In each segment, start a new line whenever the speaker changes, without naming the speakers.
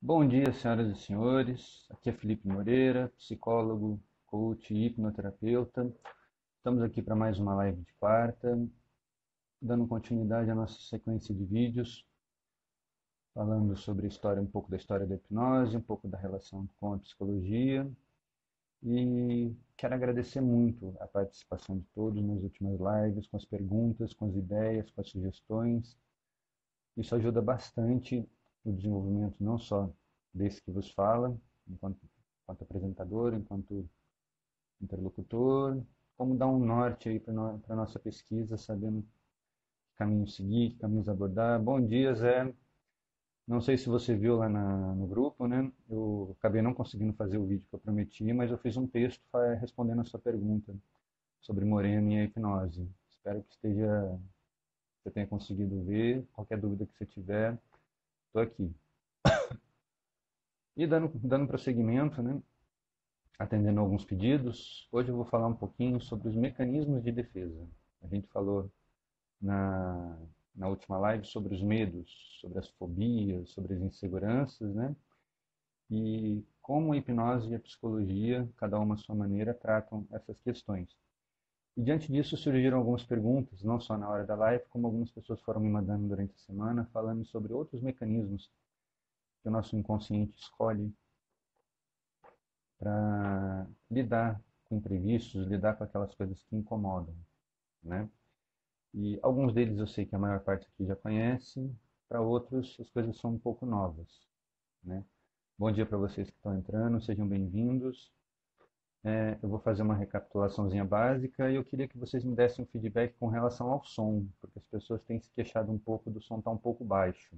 Bom dia, senhoras e senhores. Aqui é Felipe Moreira, psicólogo, coach e hipnoterapeuta. Estamos aqui para mais uma live de quarta, dando continuidade à nossa sequência de vídeos, falando sobre a história, um pouco da história da hipnose, um pouco da relação com a psicologia. E quero agradecer muito a participação de todos nas últimas lives, com as perguntas, com as ideias, com as sugestões. Isso ajuda bastante o desenvolvimento não só desse que vos fala, enquanto apresentador, enquanto interlocutor, como dar um norte aí para a nossa pesquisa, sabendo que caminho seguir, que caminhos abordar. Bom dia, Zé. Não sei se você viu lá no grupo, né? Eu acabei não conseguindo fazer o vídeo que eu prometi, mas eu fiz um texto respondendo a sua pergunta sobre Moreno e a hipnose. Espero que você tenha conseguido ver. Qualquer dúvida que você tiver, estou aqui. E dando prosseguimento, né? Atendendo alguns pedidos, hoje eu vou falar um pouquinho sobre os mecanismos de defesa. A gente falou na, na última live sobre os medos, sobre as fobias, sobre as inseguranças, né? E como a hipnose e a psicologia, cada uma à sua maneira, tratam essas questões. E diante disso surgiram algumas perguntas, não só na hora da live, como algumas pessoas foram me mandando durante a semana, falando sobre outros mecanismos que o nosso inconsciente escolhe para lidar com imprevistos, lidar com aquelas coisas que incomodam, né? E alguns deles eu sei que a maior parte aqui já conhece, para outros as coisas são um pouco novas, né? Bom dia para vocês que estão entrando, sejam bem-vindos. Eu vou fazer uma recapitulaçãozinha básica e eu queria que vocês me dessem um feedback com relação ao som, porque as pessoas têm se queixado um pouco do som estar um pouco baixo,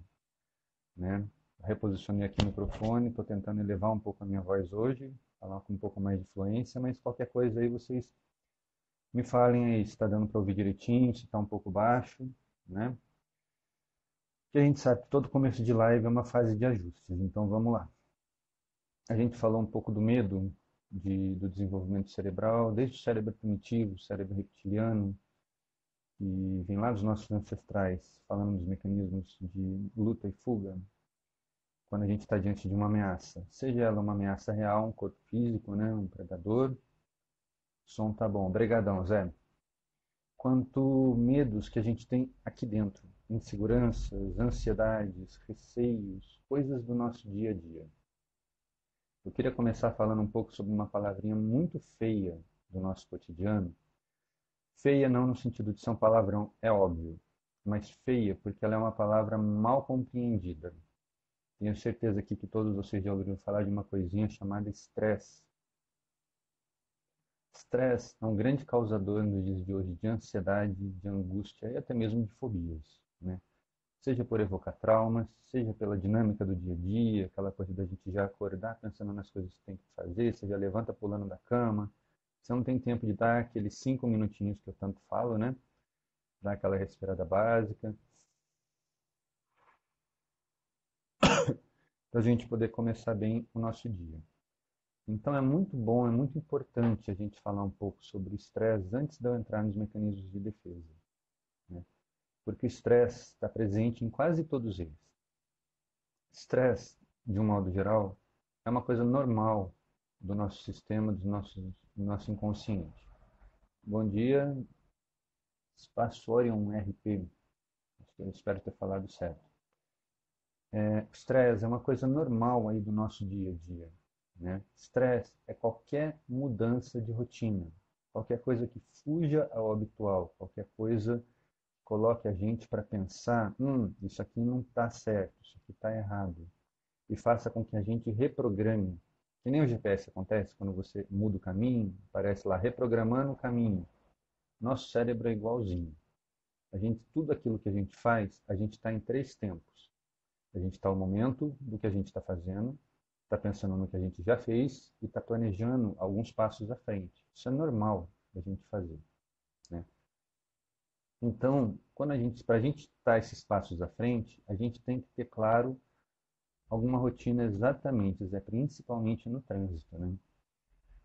né? Reposicionei aqui o microfone, estou tentando elevar um pouco a minha voz hoje, falar com um pouco mais de fluência, mas qualquer coisa aí vocês me falem aí se está dando para ouvir direitinho, se está um pouco baixo, né? Porque a gente sabe que todo começo de live é uma fase de ajustes, então vamos lá. A gente falou um pouco do medo do desenvolvimento cerebral, desde o cérebro primitivo, o cérebro reptiliano, que vem lá dos nossos ancestrais, falando dos mecanismos de luta e fuga, quando a gente está diante de uma ameaça, seja ela uma ameaça real, um corpo físico, né, um predador. Som tá bom. Obrigadão, Zé. Quanto medos que a gente tem aqui dentro, inseguranças, ansiedades, receios, coisas do nosso dia a dia. Eu queria começar falando um pouco sobre uma palavrinha muito feia do nosso cotidiano. Feia não no sentido de ser um palavrão, é óbvio, mas feia porque ela é uma palavra mal compreendida. Tenho certeza aqui que todos vocês já ouviram falar de uma coisinha chamada estresse. Estresse é um grande causador nos dias de hoje de ansiedade, de angústia e até mesmo de fobias, né? Seja por evocar traumas, seja pela dinâmica do dia a dia, aquela coisa da gente já acordar pensando nas coisas que tem que fazer, você já levanta pulando da cama, você não tem tempo de dar aqueles 5 minutinhos que eu tanto falo, né? Dar aquela respirada básica, para a gente poder começar bem o nosso dia. Então é muito bom, é muito importante a gente falar um pouco sobre o estresse antes de eu entrar nos mecanismos de defesa, né? Porque o estresse está presente em quase todos eles. Estresse, de um modo geral, é uma coisa normal do nosso sistema, do nosso inconsciente. Bom dia, Espaço Orion RP, eu espero ter falado certo. Estresse é uma coisa normal aí do nosso dia a dia, né? Estresse é qualquer mudança de rotina, qualquer coisa que fuja ao habitual, qualquer coisa que coloque a gente para pensar, isso aqui não está certo, isso aqui está errado, e faça com que a gente reprograme, que nem o GPS acontece quando você muda o caminho, aparece lá reprogramando o caminho. Nosso cérebro é igualzinho. Tudo aquilo que a gente faz, a gente está em 3 tempos. A gente está no momento do que a gente está fazendo, está pensando no que a gente já fez e está planejando alguns passos à frente. Isso é normal da gente fazer, né? Então, para a gente estar esses passos à frente, a gente tem que ter claro alguma rotina exatamente, Zé, principalmente no trânsito, né?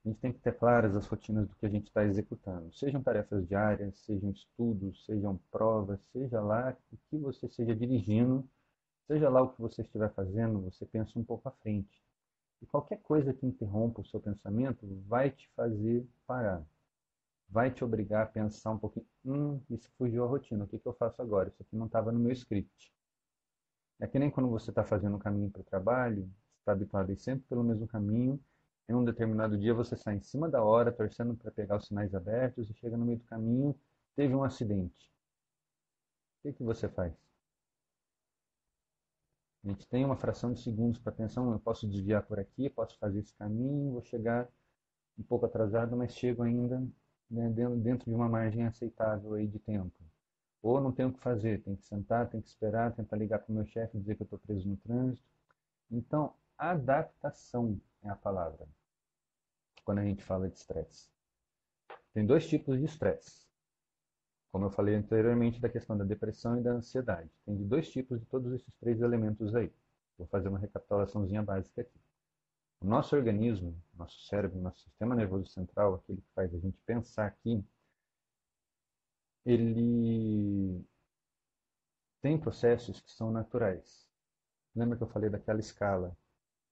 A gente tem que ter claras as rotinas do que a gente está executando. Sejam tarefas diárias, sejam estudos, sejam provas, seja lá o que você esteja dirigindo Seja lá o que você estiver fazendo, você pensa um pouco à frente. E qualquer coisa que interrompa o seu pensamento vai te fazer parar. Vai te obrigar a pensar um pouquinho. Isso fugiu à rotina. O que eu faço agora? Isso aqui não estava no meu script. É que nem quando você está fazendo um caminho para o trabalho, está habituado a ir sempre pelo mesmo caminho. Em um determinado dia você sai em cima da hora, torcendo para pegar os sinais abertos e chega no meio do caminho, teve um acidente. O que você faz? A gente tem uma fração de segundos para pensar, eu posso desviar por aqui, posso fazer esse caminho, vou chegar um pouco atrasado, mas chego ainda, né, dentro de uma margem aceitável aí de tempo. Ou não tenho o que fazer, tenho que sentar, tenho que esperar, tentar ligar para o meu chefe e dizer que eu estou preso no trânsito. Então, adaptação é a palavra quando a gente fala de estresse. Tem dois tipos de estresse. Como eu falei anteriormente da questão da depressão e da ansiedade. Tem de dois tipos de todos esses três elementos aí. Vou fazer uma recapitulaçãozinha básica aqui. O nosso organismo, nosso cérebro, nosso sistema nervoso central, aquele que faz a gente pensar aqui, ele tem processos que são naturais. Lembra que eu falei daquela escala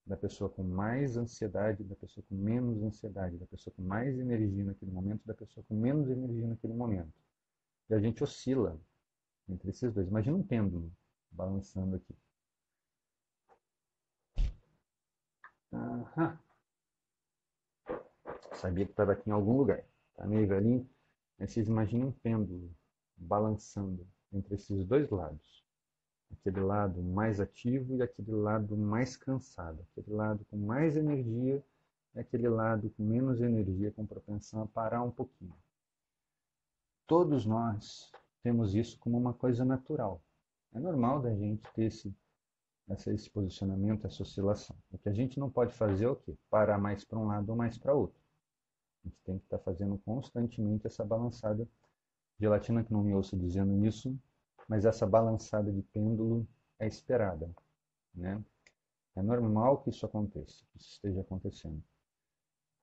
da pessoa com mais ansiedade, da pessoa com menos ansiedade, da pessoa com mais energia naquele momento, da pessoa com menos energia naquele momento. E a gente oscila entre esses dois. Imagina um pêndulo balançando aqui. Aham. Sabia que estava aqui em algum lugar. Tá meio velhinho. Mas vocês imaginam um pêndulo balançando entre esses dois lados. Aquele lado mais ativo e aquele lado mais cansado. Aquele lado com mais energia e aquele lado com menos energia, com propensão a parar um pouquinho. Todos nós temos isso como uma coisa natural. É normal da gente ter esse posicionamento, essa oscilação. O que a gente não pode fazer é o quê? Parar mais para um lado ou mais para outro. A gente tem que estar fazendo constantemente essa balançada. Gelatina que não me ouça dizendo isso, mas essa balançada de pêndulo é esperada, né? É normal que isso aconteça, que isso esteja acontecendo.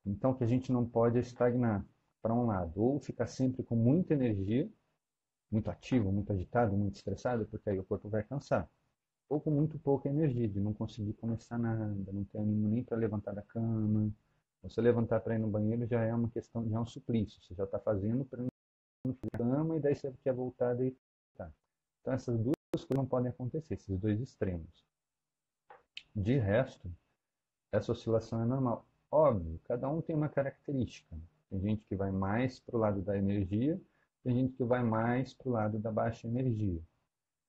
Então, o que a gente não pode é estagnar para um lado, ou ficar sempre com muita energia, muito ativo, muito agitado, muito estressado, porque aí o corpo vai cansar. Ou com muito pouca energia, de não conseguir começar nada, não ter ânimo nem para levantar da cama. Você levantar para ir no banheiro já é uma questão, já é um suplício. Você já está fazendo para não ir na cama e daí você quer voltar a deitar. Então essas duas coisas não podem acontecer, esses dois extremos. De resto, essa oscilação é normal. Óbvio, cada um tem uma característica. Tem gente que vai mais para o lado da energia, tem gente que vai mais para o lado da baixa energia.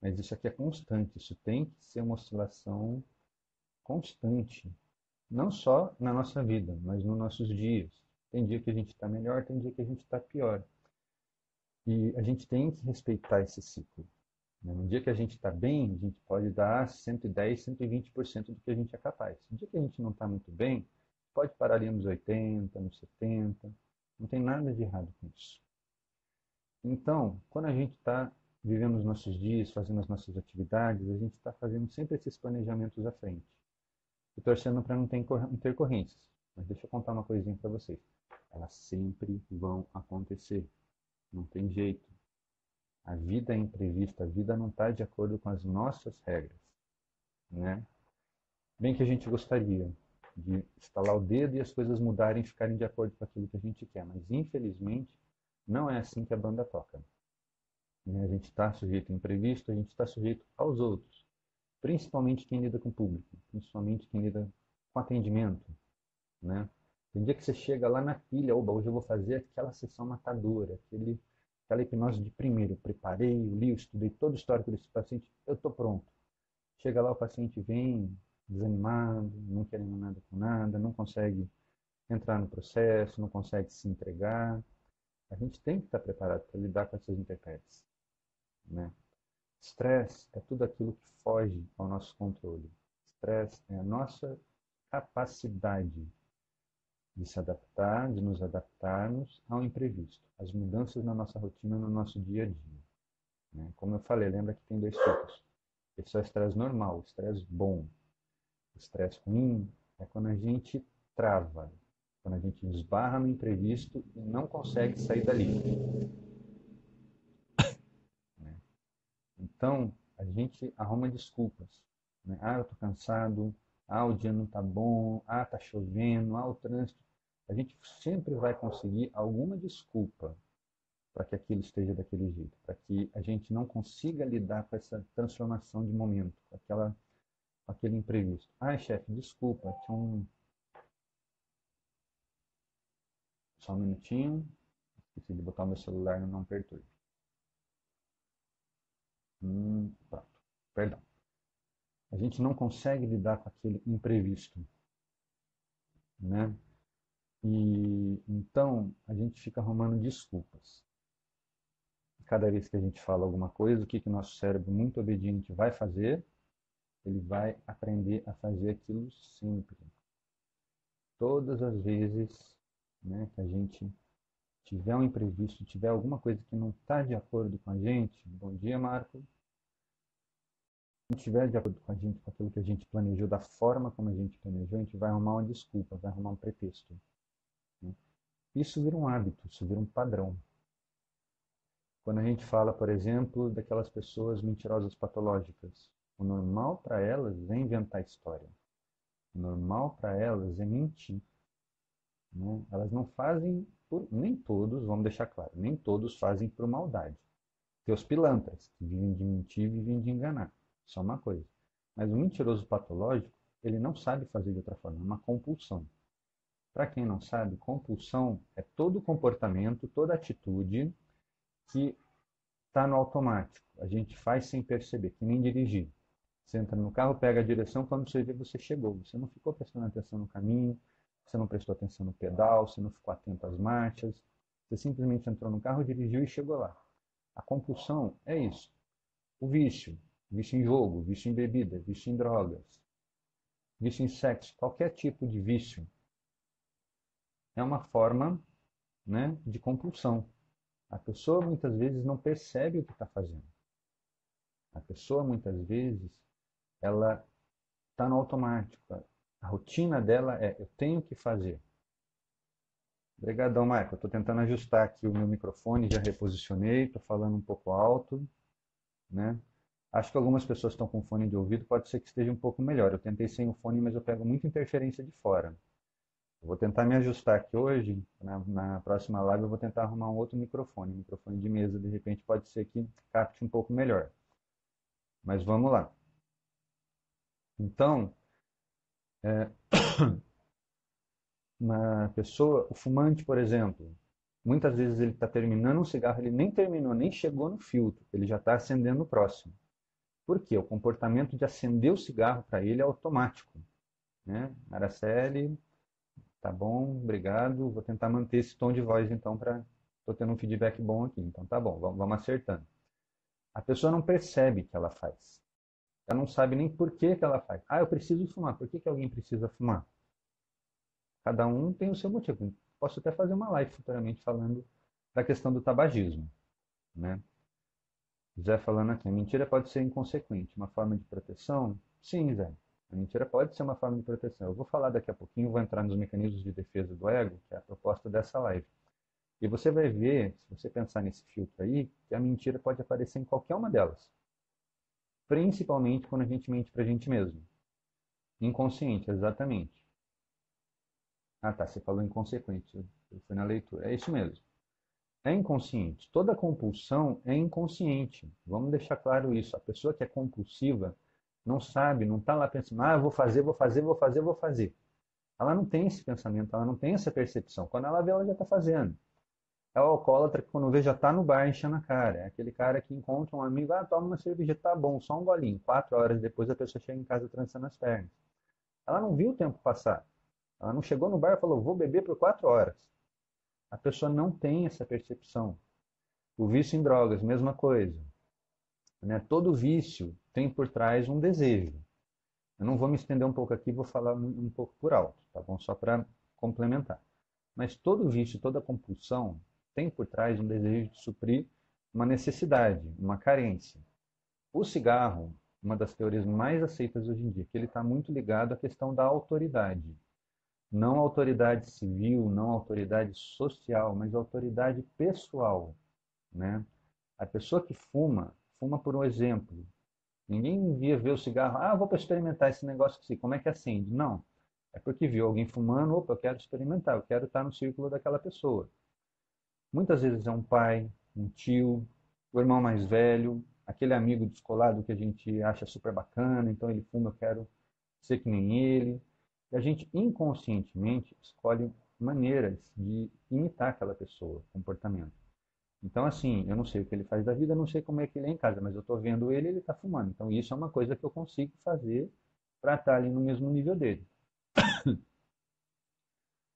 Mas isso aqui é constante, isso tem que ser uma oscilação constante. Não só na nossa vida, mas nos nossos dias. Tem dia que a gente está melhor, tem dia que a gente está pior. E a gente tem que respeitar esse ciclo. No dia que a gente está bem, a gente pode dar 110, 120% do que a gente é capaz. No dia que a gente não está muito bem, pode parar ali nos 80, nos 70. Não tem nada de errado com isso. Então, quando a gente está vivendo os nossos dias, fazendo as nossas atividades, a gente está fazendo sempre esses planejamentos à frente. E torcendo para não ter intercorrências. Mas deixa eu contar uma coisinha para vocês. Elas sempre vão acontecer. Não tem jeito. A vida é imprevista, a vida não está de acordo com as nossas regras, né? Bem que a gente gostaria de estalar o dedo e as coisas mudarem e ficarem de acordo com aquilo que a gente quer, mas infelizmente não é assim que a banda toca. A gente está sujeito a imprevisto, a gente está sujeito aos outros, principalmente quem lida com o público, principalmente quem lida com atendimento, né? Tem dia que você chega lá na pilha, oba, hoje eu vou fazer aquela sessão matadora, aquela hipnose de primeiro, eu preparei, eu li, eu estudei todo o histórico desse paciente, eu estou pronto. Chega lá, o paciente vem desanimado, não querendo nada com nada, não consegue entrar no processo, não consegue se entregar. A gente tem que estar preparado para lidar com essas intempéries, né? Estresse é tudo aquilo que foge ao nosso controle. Estresse é a nossa capacidade de se adaptar, de nos adaptarmos ao imprevisto, às mudanças na nossa rotina, no nosso dia a dia, né? Como eu falei, lembra que tem dois tipos. Esse é o estresse normal, o estresse bom. O estresse ruim é quando a gente trava, quando a gente esbarra no imprevisto e não consegue sair dali, né? Então, a gente arruma desculpas. né? Ah, eu estou cansado, ah, o dia não está bom, ah, está chovendo, ah, o trânsito. A gente sempre vai conseguir alguma desculpa para que aquilo esteja daquele jeito, para que a gente não consiga lidar com essa transformação de momento, com aquele imprevisto. Ai, chefe, desculpa, só um minutinho, esqueci de botar o meu celular no não perturbe. Pronto, perdão. A gente não consegue lidar com aquele imprevisto, né? E então a gente fica arrumando desculpas. Cada vez que a gente fala alguma coisa, o que o nosso cérebro muito obediente vai fazer? Ele vai aprender a fazer aquilo sempre. Todas as vezes, né, que a gente tiver um imprevisto, tiver alguma coisa que não está de acordo com a gente, bom dia, Marco, não estiver de acordo com a gente, com aquilo que a gente planejou, da forma como a gente planejou, a gente vai arrumar uma desculpa, vai arrumar um pretexto, né? Isso vira um hábito, isso vira um padrão. Quando a gente fala, por exemplo, daquelas pessoas mentirosas patológicas, o normal para elas é inventar história. O normal para elas é mentir, né? Elas não fazem nem todos, vamos deixar claro, nem todos fazem por maldade. Tem os pilantras, que vivem de mentir e vivem de enganar. Isso é uma coisa. Mas o mentiroso patológico, ele não sabe fazer de outra forma, é uma compulsão. Para quem não sabe, compulsão é todo comportamento, toda atitude que está no automático. A gente faz sem perceber, que nem dirigir. Você entra no carro, pega a direção, quando você vê, você chegou. Você não ficou prestando atenção no caminho, você não prestou atenção no pedal, você não ficou atento às marchas. Você simplesmente entrou no carro, dirigiu e chegou lá. A compulsão é isso. O vício em jogo, vício em bebida, vício em drogas, vício em sexo, qualquer tipo de vício é uma forma, né, de compulsão. A pessoa muitas vezes não percebe o que está fazendo. A pessoa muitas vezes ela está no automático. A rotina dela é eu tenho que fazer. Obrigadão, Michael. Estou tentando ajustar aqui o meu microfone, já reposicionei, estou falando um pouco alto, né? Acho que algumas pessoas estão com fone de ouvido, pode ser que esteja um pouco melhor. Eu tentei sem o fone, mas eu pego muita interferência de fora. Eu vou tentar me ajustar aqui hoje, na próxima live eu vou tentar arrumar um outro microfone de mesa, de repente pode ser que capte um pouco melhor. Mas vamos lá. Então, uma pessoa, o fumante, por exemplo, muitas vezes ele está terminando um cigarro, ele nem terminou, nem chegou no filtro, ele já está acendendo o próximo. Por quê? O comportamento de acender o cigarro para ele é automático, né? Araceli, tá bom, obrigado. Vou tentar manter esse tom de voz então para estou tendo um feedback bom aqui. Então tá bom, vamos acertando. A pessoa não percebe que ela faz. Ela não sabe nem por que que ela faz. Ah, eu preciso fumar. Por que que alguém precisa fumar? Cada um tem o seu motivo. Posso até fazer uma live futuramente falando da questão do tabagismo, né? Zé falando aqui, a mentira pode ser inconsequente, uma forma de proteção? Sim, Zé. A mentira pode ser uma forma de proteção. Eu vou falar daqui a pouquinho, vou entrar nos mecanismos de defesa do ego, que é a proposta dessa live. E você vai ver, se você pensar nesse filtro aí, que a mentira pode aparecer em qualquer uma delas. Principalmente quando a gente mente para a gente mesmo. Inconsciente, exatamente. Ah, tá, você falou inconsequente, eu fui na leitura. É isso mesmo. É inconsciente. Toda compulsão é inconsciente. Vamos deixar claro isso. A pessoa que é compulsiva não sabe, não está lá pensando, ah, eu vou fazer, vou fazer, vou fazer, vou fazer. Ela não tem esse pensamento, ela não tem essa percepção. Quando ela vê, ela já está fazendo. É o alcoólatra que quando vê já está no bar enchendo a cara. É aquele cara que encontra um amigo, ah, toma uma cerveja, tá bom, só um golinho. 4 horas depois a pessoa chega em casa trançando as pernas. Ela não viu o tempo passar. Ela não chegou no bar e falou, vou beber por 4 horas. A pessoa não tem essa percepção. O vício em drogas, mesma coisa, né? Todo vício tem por trás um desejo. Eu não vou me estender um pouco aqui, vou falar um pouco por alto, tá bom? Só para complementar. Mas todo vício, toda compulsão tem por trás um desejo de suprir uma necessidade, uma carência. O cigarro, uma das teorias mais aceitas hoje em dia, que ele está muito ligado à questão da autoridade. Não autoridade civil, não autoridade social, mas autoridade pessoal, né? A pessoa que fuma, fuma por um exemplo. Ninguém via ver o cigarro, vou para experimentar esse negócio aqui, como é que acende? Não. É porque viu alguém fumando, opa, eu quero experimentar, eu quero estar no círculo daquela pessoa. Muitas vezes é um pai, um tio, o irmão mais velho, aquele amigo descolado que a gente acha super bacana, então ele fuma, eu quero ser que nem ele. E a gente inconscientemente escolhe maneiras de imitar aquela pessoa, comportamento. Então, assim, eu não sei o que ele faz da vida, não sei como é que ele é em casa, mas eu estou vendo ele, ele está fumando. Então, isso é uma coisa que eu consigo fazer para estar ali no mesmo nível dele.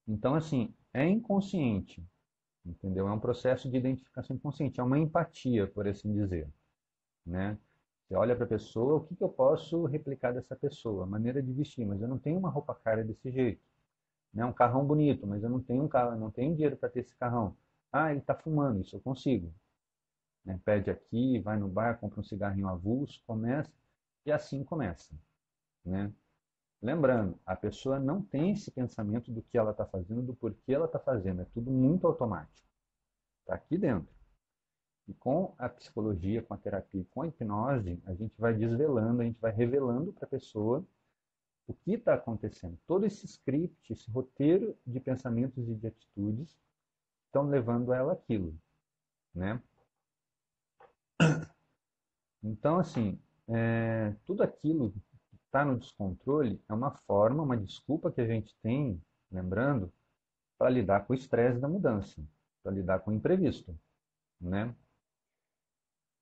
Então, assim, é inconsciente, entendeu? É um processo de identificação inconsciente, é uma empatia, por assim dizer, né? Você olha para a pessoa, o que eu posso replicar dessa pessoa? A maneira de vestir, mas eu não tenho uma roupa cara desse jeito, né? Um carrão bonito, mas eu não tenho um carro, eu não tenho dinheiro para ter esse carrão. Ele está fumando, isso eu consigo. Né? Pede aqui, vai no bar, compra um cigarrinho avulso, começa, e assim começa, né? Lembrando, a pessoa não tem esse pensamento do que ela está fazendo, do porquê ela está fazendo, é tudo muito automático, está aqui dentro. E com a psicologia, com a terapia, com a hipnose, a gente vai desvelando, a gente vai revelando para a pessoa o que está acontecendo. Todo esse script, esse roteiro de pensamentos e de atitudes estão levando ela àquilo, né? Então, assim, tudo aquilo que está no descontrole é uma forma, uma desculpa que a gente tem, lembrando, para lidar com o estresse da mudança, para lidar com o imprevisto, né?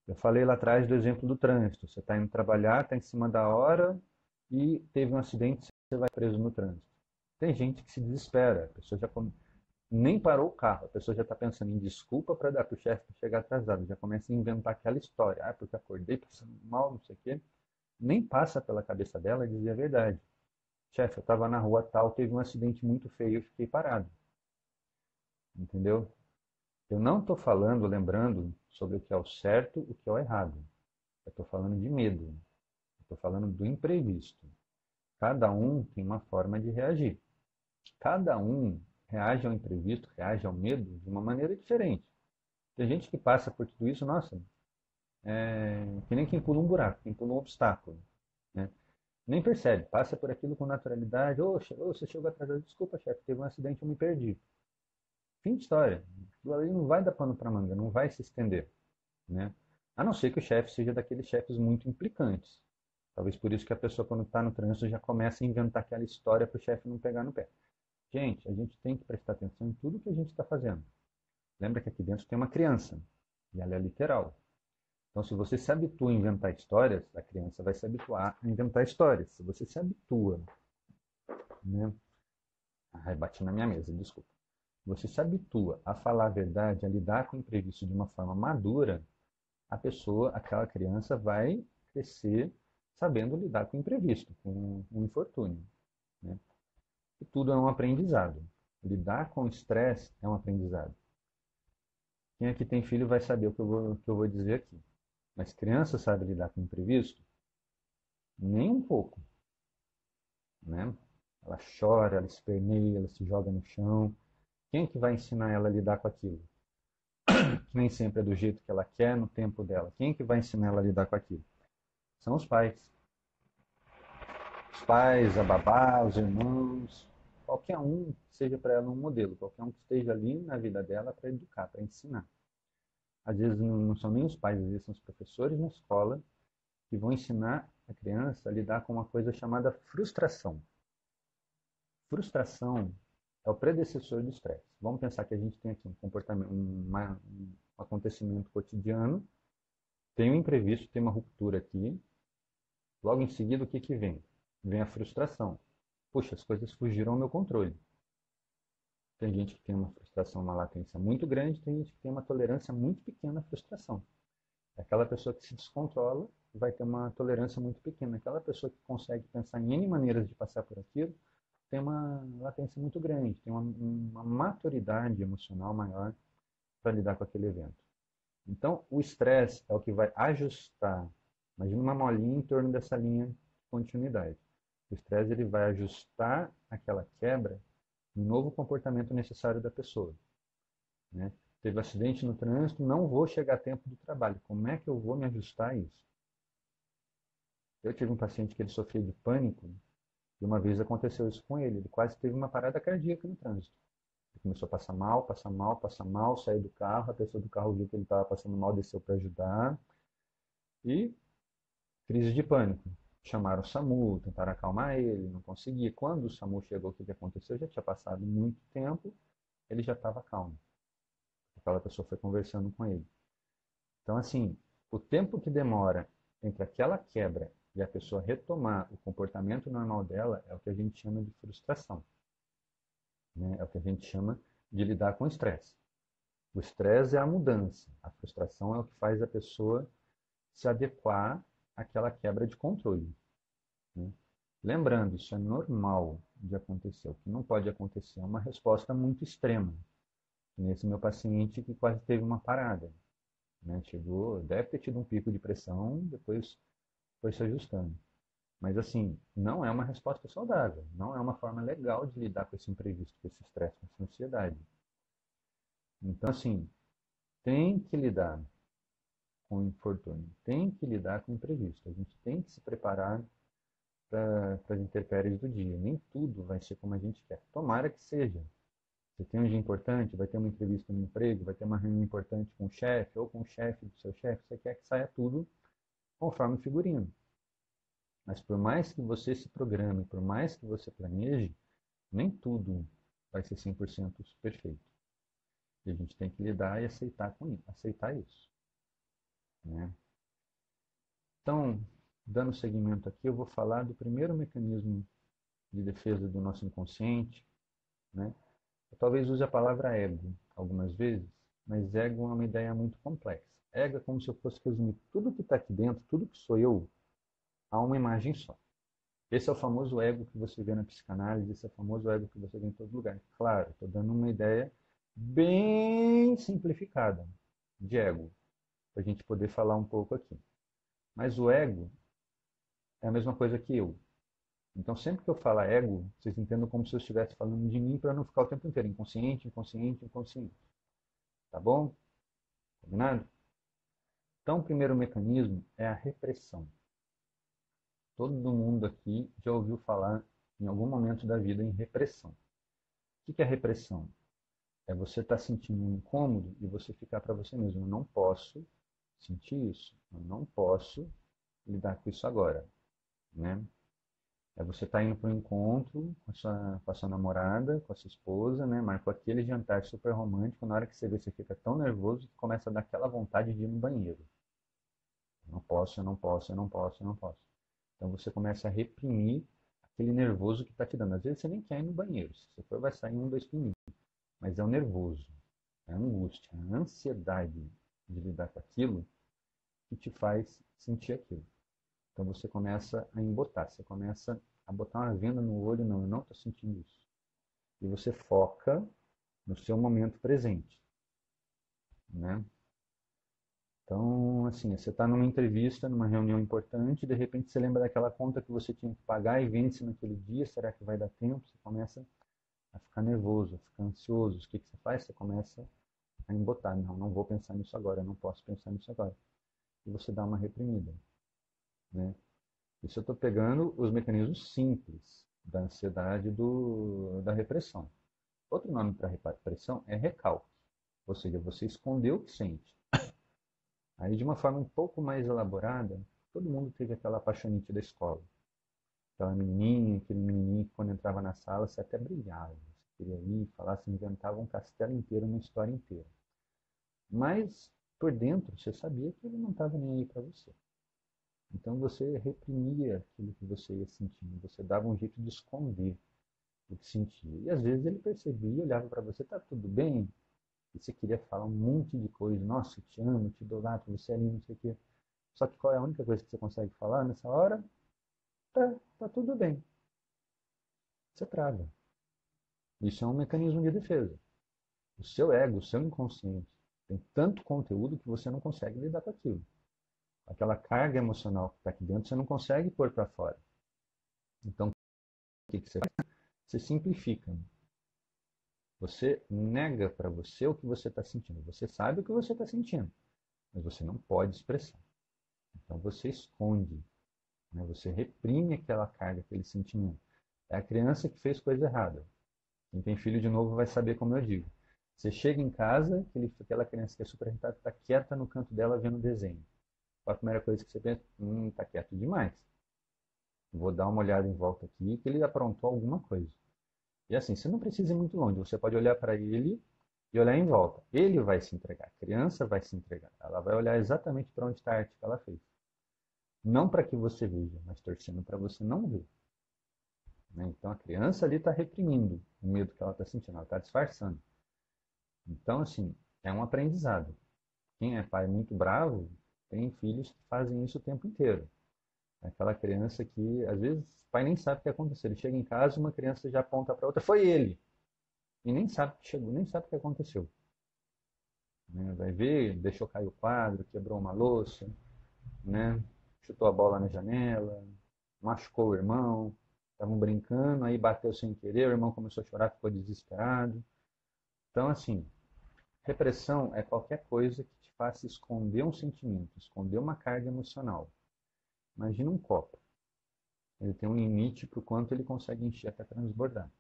Eu falei lá atrás do exemplo do trânsito. Você está indo trabalhar, está em cima da hora e teve um acidente, você vai preso no trânsito. Tem gente que se desespera, a pessoa nem parou o carro, a pessoa já está pensando em desculpa para dar para o chefe para chegar atrasado, já começa a inventar aquela história, porque acordei passando mal, não sei o quê. Nem passa pela cabeça dela dizer a verdade. Chefe, eu estava na rua tal, teve um acidente muito feio, eu fiquei parado. Entendeu? Eu não estou falando, lembrando, sobre o que é o certo, o que é o errado. Eu estou falando de medo. Estou falando do imprevisto. Cada um tem uma forma de reagir. Cada um reage ao imprevisto, reage ao medo de uma maneira diferente. Tem gente que passa por tudo isso, nossa, que nem quem pula um buraco, quem pula um obstáculo. Né? Nem percebe, passa por aquilo com naturalidade. Você chegou atrasado, desculpa, chefe, teve um acidente, eu me perdi. Fim de história. Aquilo ali não vai dar pano para manga, não vai se estender. Né? A não ser que o chefe seja daqueles chefes muito implicantes. Talvez por isso que a pessoa, quando está no trânsito, já começa a inventar aquela história para o chefe não pegar no pé. Gente, a gente tem que prestar atenção em tudo que a gente está fazendo. Lembra que aqui dentro tem uma criança, e ela é literal. Então, se você se habitua a inventar histórias, a criança vai se habituar a inventar histórias. Se você se habitua, né? Ai, bati na minha mesa, desculpa. Você se habitua a falar a verdade, a lidar com o imprevisto de uma forma madura, a pessoa, aquela criança, vai crescer sabendo lidar com o imprevisto, com o infortúnio. Né? E tudo é um aprendizado. Lidar com o estresse é um aprendizado. Quem aqui tem filho vai saber o que eu vou dizer aqui. Mas criança sabe lidar com o imprevisto? Nem um pouco. Né? Ela chora, ela esperneia, ela se joga no chão. Quem é que vai ensinar ela a lidar com aquilo? Nem sempre é do jeito que ela quer, no tempo dela. Quem é que vai ensinar ela a lidar com aquilo? São os pais. Os pais, a babá, os irmãos, qualquer um seja para ela um modelo, qualquer um que esteja ali na vida dela para educar, para ensinar. Às vezes não são nem os pais, às vezes são os professores na escola que vão ensinar a criança a lidar com uma coisa chamada frustração. Frustração é o predecessor do estresse. Vamos pensar que a gente tem aqui um comportamento, um acontecimento cotidiano, tem um imprevisto, tem uma ruptura aqui, logo em seguida o que vem? Vem a frustração. Puxa, as coisas fugiram ao meu controle. Tem gente que tem uma frustração, uma latência muito grande, tem gente que tem uma tolerância muito pequena à frustração. Aquela pessoa que se descontrola vai ter uma tolerância muito pequena. Aquela pessoa que consegue pensar em N maneiras de passar por aquilo tem uma latência muito grande, tem uma maturidade emocional maior para lidar com aquele evento. Então, o estresse é o que vai ajustar. Imagina uma molinha em torno dessa linha de continuidade. O estresse ele vai ajustar aquela quebra no novo comportamento necessário da pessoa. Né? Teve acidente no trânsito, não vou chegar a tempo do trabalho. Como é que eu vou me ajustar a isso? Eu tive um paciente que ele sofria de pânico e uma vez aconteceu isso com ele. Ele quase teve uma parada cardíaca no trânsito. Ele começou a passar mal, passar mal, passar mal, saiu do carro, a pessoa do carro viu que ele estava passando mal, desceu para ajudar e crise de pânico. Chamaram o SAMU, tentaram acalmar ele, não conseguia. Quando o SAMU chegou, o que aconteceu? Já tinha passado muito tempo, ele já estava calmo. Aquela pessoa foi conversando com ele. Então, assim, o tempo que demora entre aquela quebra e a pessoa retomar o comportamento normal dela é o que a gente chama de frustração. Né? É o que a gente chama de lidar com o estresse. O estresse é a mudança, a frustração é o que faz a pessoa se adequar àquela quebra de controle. Né? Lembrando, isso é normal de acontecer. O que não pode acontecer é uma resposta muito extrema. Nesse meu paciente que quase teve uma parada. Né? Chegou, deve ter tido um pico de pressão, depois foi se ajustando. Mas assim, não é uma resposta saudável, não é uma forma legal de lidar com esse imprevisto, com esse estresse, com essa ansiedade. Então, assim, tem que lidar com o infortúnio, tem que lidar com o imprevisto. A gente tem que se preparar para as intempéries do dia. Nem tudo vai ser como a gente quer. Tomara que seja. Você tem um dia importante, vai ter uma entrevista no emprego, vai ter uma reunião importante com o chefe ou com o chefe do seu chefe, você quer que saia tudo conforme o figurino. Mas por mais que você se programe, por mais que você planeje, nem tudo vai ser 100% perfeito. E a gente tem que lidar e aceitar com isso, aceitar isso. Né? Então, dando seguimento aqui, eu vou falar do primeiro mecanismo de defesa do nosso inconsciente. Né? Eu talvez use a palavra ego algumas vezes, mas ego é uma ideia muito complexa. Ego é como se eu fosse resumir tudo que está aqui dentro, tudo que sou eu, a uma imagem só. Esse é o famoso ego que você vê na psicanálise, esse é o famoso ego que você vê em todo lugar. Claro, estou dando uma ideia bem simplificada de ego, para a gente poder falar um pouco aqui. Mas o ego é a mesma coisa que eu. Então, sempre que eu falar ego, vocês entendam como se eu estivesse falando de mim para não ficar o tempo inteiro inconsciente, inconsciente, inconsciente. Tá bom? Combinado? Então, o primeiro mecanismo é a repressão. Todo mundo aqui já ouviu falar em algum momento da vida em repressão. O que é repressão? É você estar sentindo um incômodo e você ficar para você mesmo. Eu não posso sentir isso. Eu não posso lidar com isso agora. Né? É você estar indo para um encontro com a sua namorada, com a sua esposa, né? Marcou aquele jantar super romântico. Na hora que você vê, você fica tão nervoso que começa a dar aquela vontade de ir no banheiro. Eu não posso, eu não posso, eu não posso, eu não posso. Então você começa a reprimir aquele nervoso que está te dando. Às vezes você nem quer ir no banheiro. Se você for, vai sair um, dois pininhos. Mas é o nervoso, é a angústia, a ansiedade de lidar com aquilo que te faz sentir aquilo. Então você começa a embotar, você começa a botar uma venda no olho, não, eu não estou sentindo isso. E você foca no seu momento presente. Né? Então, assim, você está numa entrevista, numa reunião importante, de repente você lembra daquela conta que você tinha que pagar e vence naquele dia, será que vai dar tempo? Você começa a ficar nervoso, a ficar ansioso. O que você faz? Você começa a embotar. Não, não vou pensar nisso agora, eu não posso pensar nisso agora. E você dá uma reprimida. Né? Isso eu estou pegando os mecanismos simples da ansiedade da repressão. Outro nome para repressão é recalque. Ou seja, você escondeu o que sente. Aí, de uma forma um pouco mais elaborada, todo mundo teve aquela apaixonite da escola. Aquela menininha, aquele menininho que quando entrava na sala, você até brilhava. Você queria ir, falar, você inventava um castelo inteiro, uma história inteira. Mas, por dentro, você sabia que ele não estava nem aí para você. Então, você reprimia aquilo que você ia sentindo. Você dava um jeito de esconder o que sentia. E, às vezes, ele percebia, olhava para você, tá tudo bem? E você queria falar um monte de coisa. Nossa, eu te amo, eu te idolatro, você é lindo, não sei o quê. Só que qual é a única coisa que você consegue falar nessa hora? Tá tudo bem. Você trava. Isso é um mecanismo de defesa. O seu ego, o seu inconsciente, tem tanto conteúdo que você não consegue lidar com aquilo. Aquela carga emocional que está aqui dentro, você não consegue pôr para fora. Então, o que você faz? Você simplifica. Você nega para você o que você está sentindo. Você sabe o que você está sentindo, mas você não pode expressar. Então, você esconde. né? Você reprime aquela carga, aquele sentimento. É a criança que fez coisa errada. Quem tem filho de novo vai saber como eu digo. Você chega em casa, aquela criança que é super irritada está quieta no canto dela vendo desenho. Qual a primeira coisa que você pensa? Tá quieto demais. Vou dar uma olhada em volta aqui que ele aprontou alguma coisa. E assim, você não precisa ir muito longe. Você pode olhar para ele e olhar em volta. Ele vai se entregar. A criança vai se entregar. Ela vai olhar exatamente para onde está a arte que ela fez. Não para que você veja, mas torcendo para você não ver. Né? Então a criança ali está reprimindo o medo que ela está sentindo. Ela está disfarçando. Então, assim, é um aprendizado. Quem é pai muito bravo tem filhos que fazem isso o tempo inteiro. É aquela criança que, às vezes, o pai nem sabe o que aconteceu. Ele chega em casa, uma criança já aponta para outra, foi ele. E nem sabe que chegou, nem sabe o que aconteceu. Né? Vai ver, deixou cair o quadro, quebrou uma louça, né? Chutou a bola na janela, machucou o irmão, estavam brincando, aí bateu sem querer, o irmão começou a chorar, ficou desesperado. Então, assim, repressão é qualquer coisa que te faça esconder um sentimento, esconder uma carga emocional. Imagina um copo. Ele tem um limite para o quanto ele consegue encher até transbordar.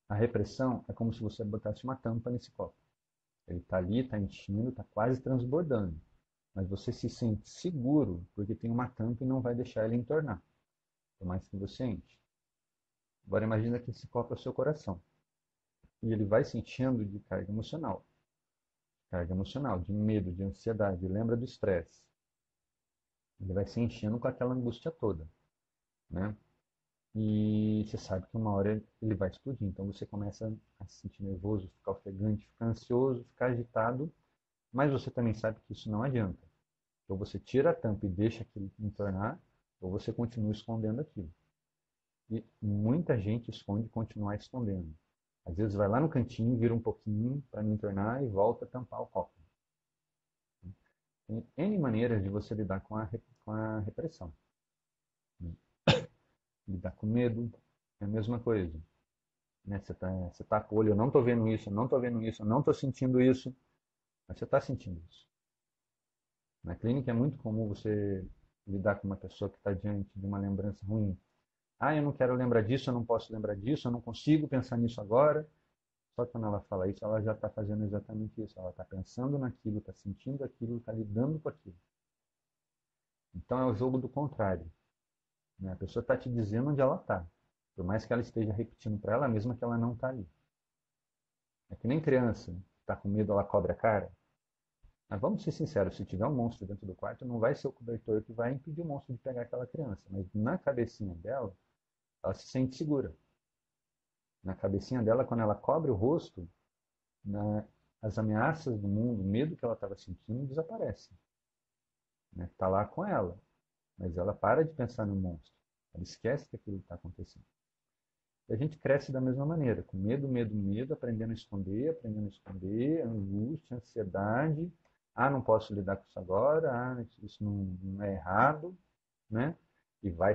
A repressão é como se você botasse uma tampa nesse copo. Ele está ali, está enchendo, está quase transbordando. Mas você se sente seguro porque tem uma tampa e não vai deixar ele entornar, por mais que você enche. Agora imagina que esse copo é o seu coração. E ele vai se enchendo de carga emocional. Carga emocional, de medo, de ansiedade. Lembra do estresse. Ele vai se enchendo com aquela angústia toda. Né? E você sabe que uma hora ele vai explodir. Então você começa a se sentir nervoso, ficar ofegante, ficar ansioso, ficar agitado. Mas você também sabe que isso não adianta. Ou você tira a tampa e deixa aquilo entornar, ou você continua escondendo aquilo. E muita gente esconde e continua escondendo. Às vezes vai lá no cantinho, vira um pouquinho para não entornar e volta a tampar o copo. Tem N maneiras de você lidar com a repressão. Lidar com medo é a mesma coisa. Né? Você tá com o olho, eu não estou vendo isso, eu não estou vendo isso, eu não estou sentindo isso, mas você está sentindo isso. Na clínica é muito comum você lidar com uma pessoa que está diante de uma lembrança ruim. Ah, eu não quero lembrar disso, eu não posso lembrar disso, eu não consigo pensar nisso agora. Só que quando ela fala isso, ela já está fazendo exatamente isso. Ela está pensando naquilo, está sentindo aquilo, está lidando com aquilo. Então é o jogo do contrário. Né? A pessoa está te dizendo onde ela está. Por mais que ela esteja repetindo para ela mesma que ela não está ali. É que nem criança, está com medo, ela cobre a cara. Mas vamos ser sinceros, se tiver um monstro dentro do quarto, não vai ser o cobertor que vai impedir o monstro de pegar aquela criança. Mas na cabecinha dela, ela se sente segura. Na cabecinha dela, quando ela cobre o rosto, as ameaças do mundo, o medo que ela estava sentindo, desaparece. Né? Está lá com ela. Mas ela para de pensar no monstro. Ela esquece que aquilo está acontecendo. E a gente cresce da mesma maneira, com medo, medo, medo, aprendendo a esconder, angústia, ansiedade. Ah, não posso lidar com isso agora, ah, isso não é errado, né? E vai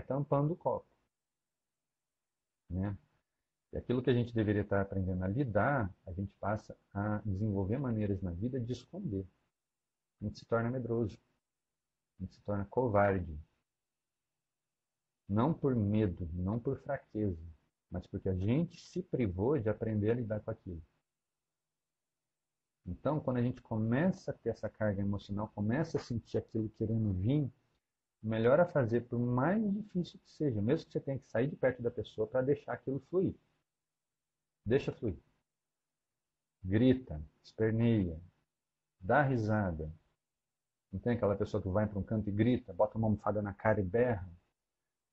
tampando o copo, né? E aquilo que a gente deveria estar aprendendo a lidar, a gente passa a desenvolver maneiras na vida de esconder. A gente se torna medroso, a gente se torna covarde. Não por medo, não por fraqueza, mas porque a gente se privou de aprender a lidar com aquilo. Então, quando a gente começa a ter essa carga emocional, começa a sentir aquilo querendo vir, o melhor a fazer, por mais difícil que seja, mesmo que você tenha que sair de perto da pessoa para deixar aquilo fluir. Deixa fluir. Grita, esperneia, dá risada. Não tem aquela pessoa que vai para um canto e grita, bota uma almofada na cara e berra?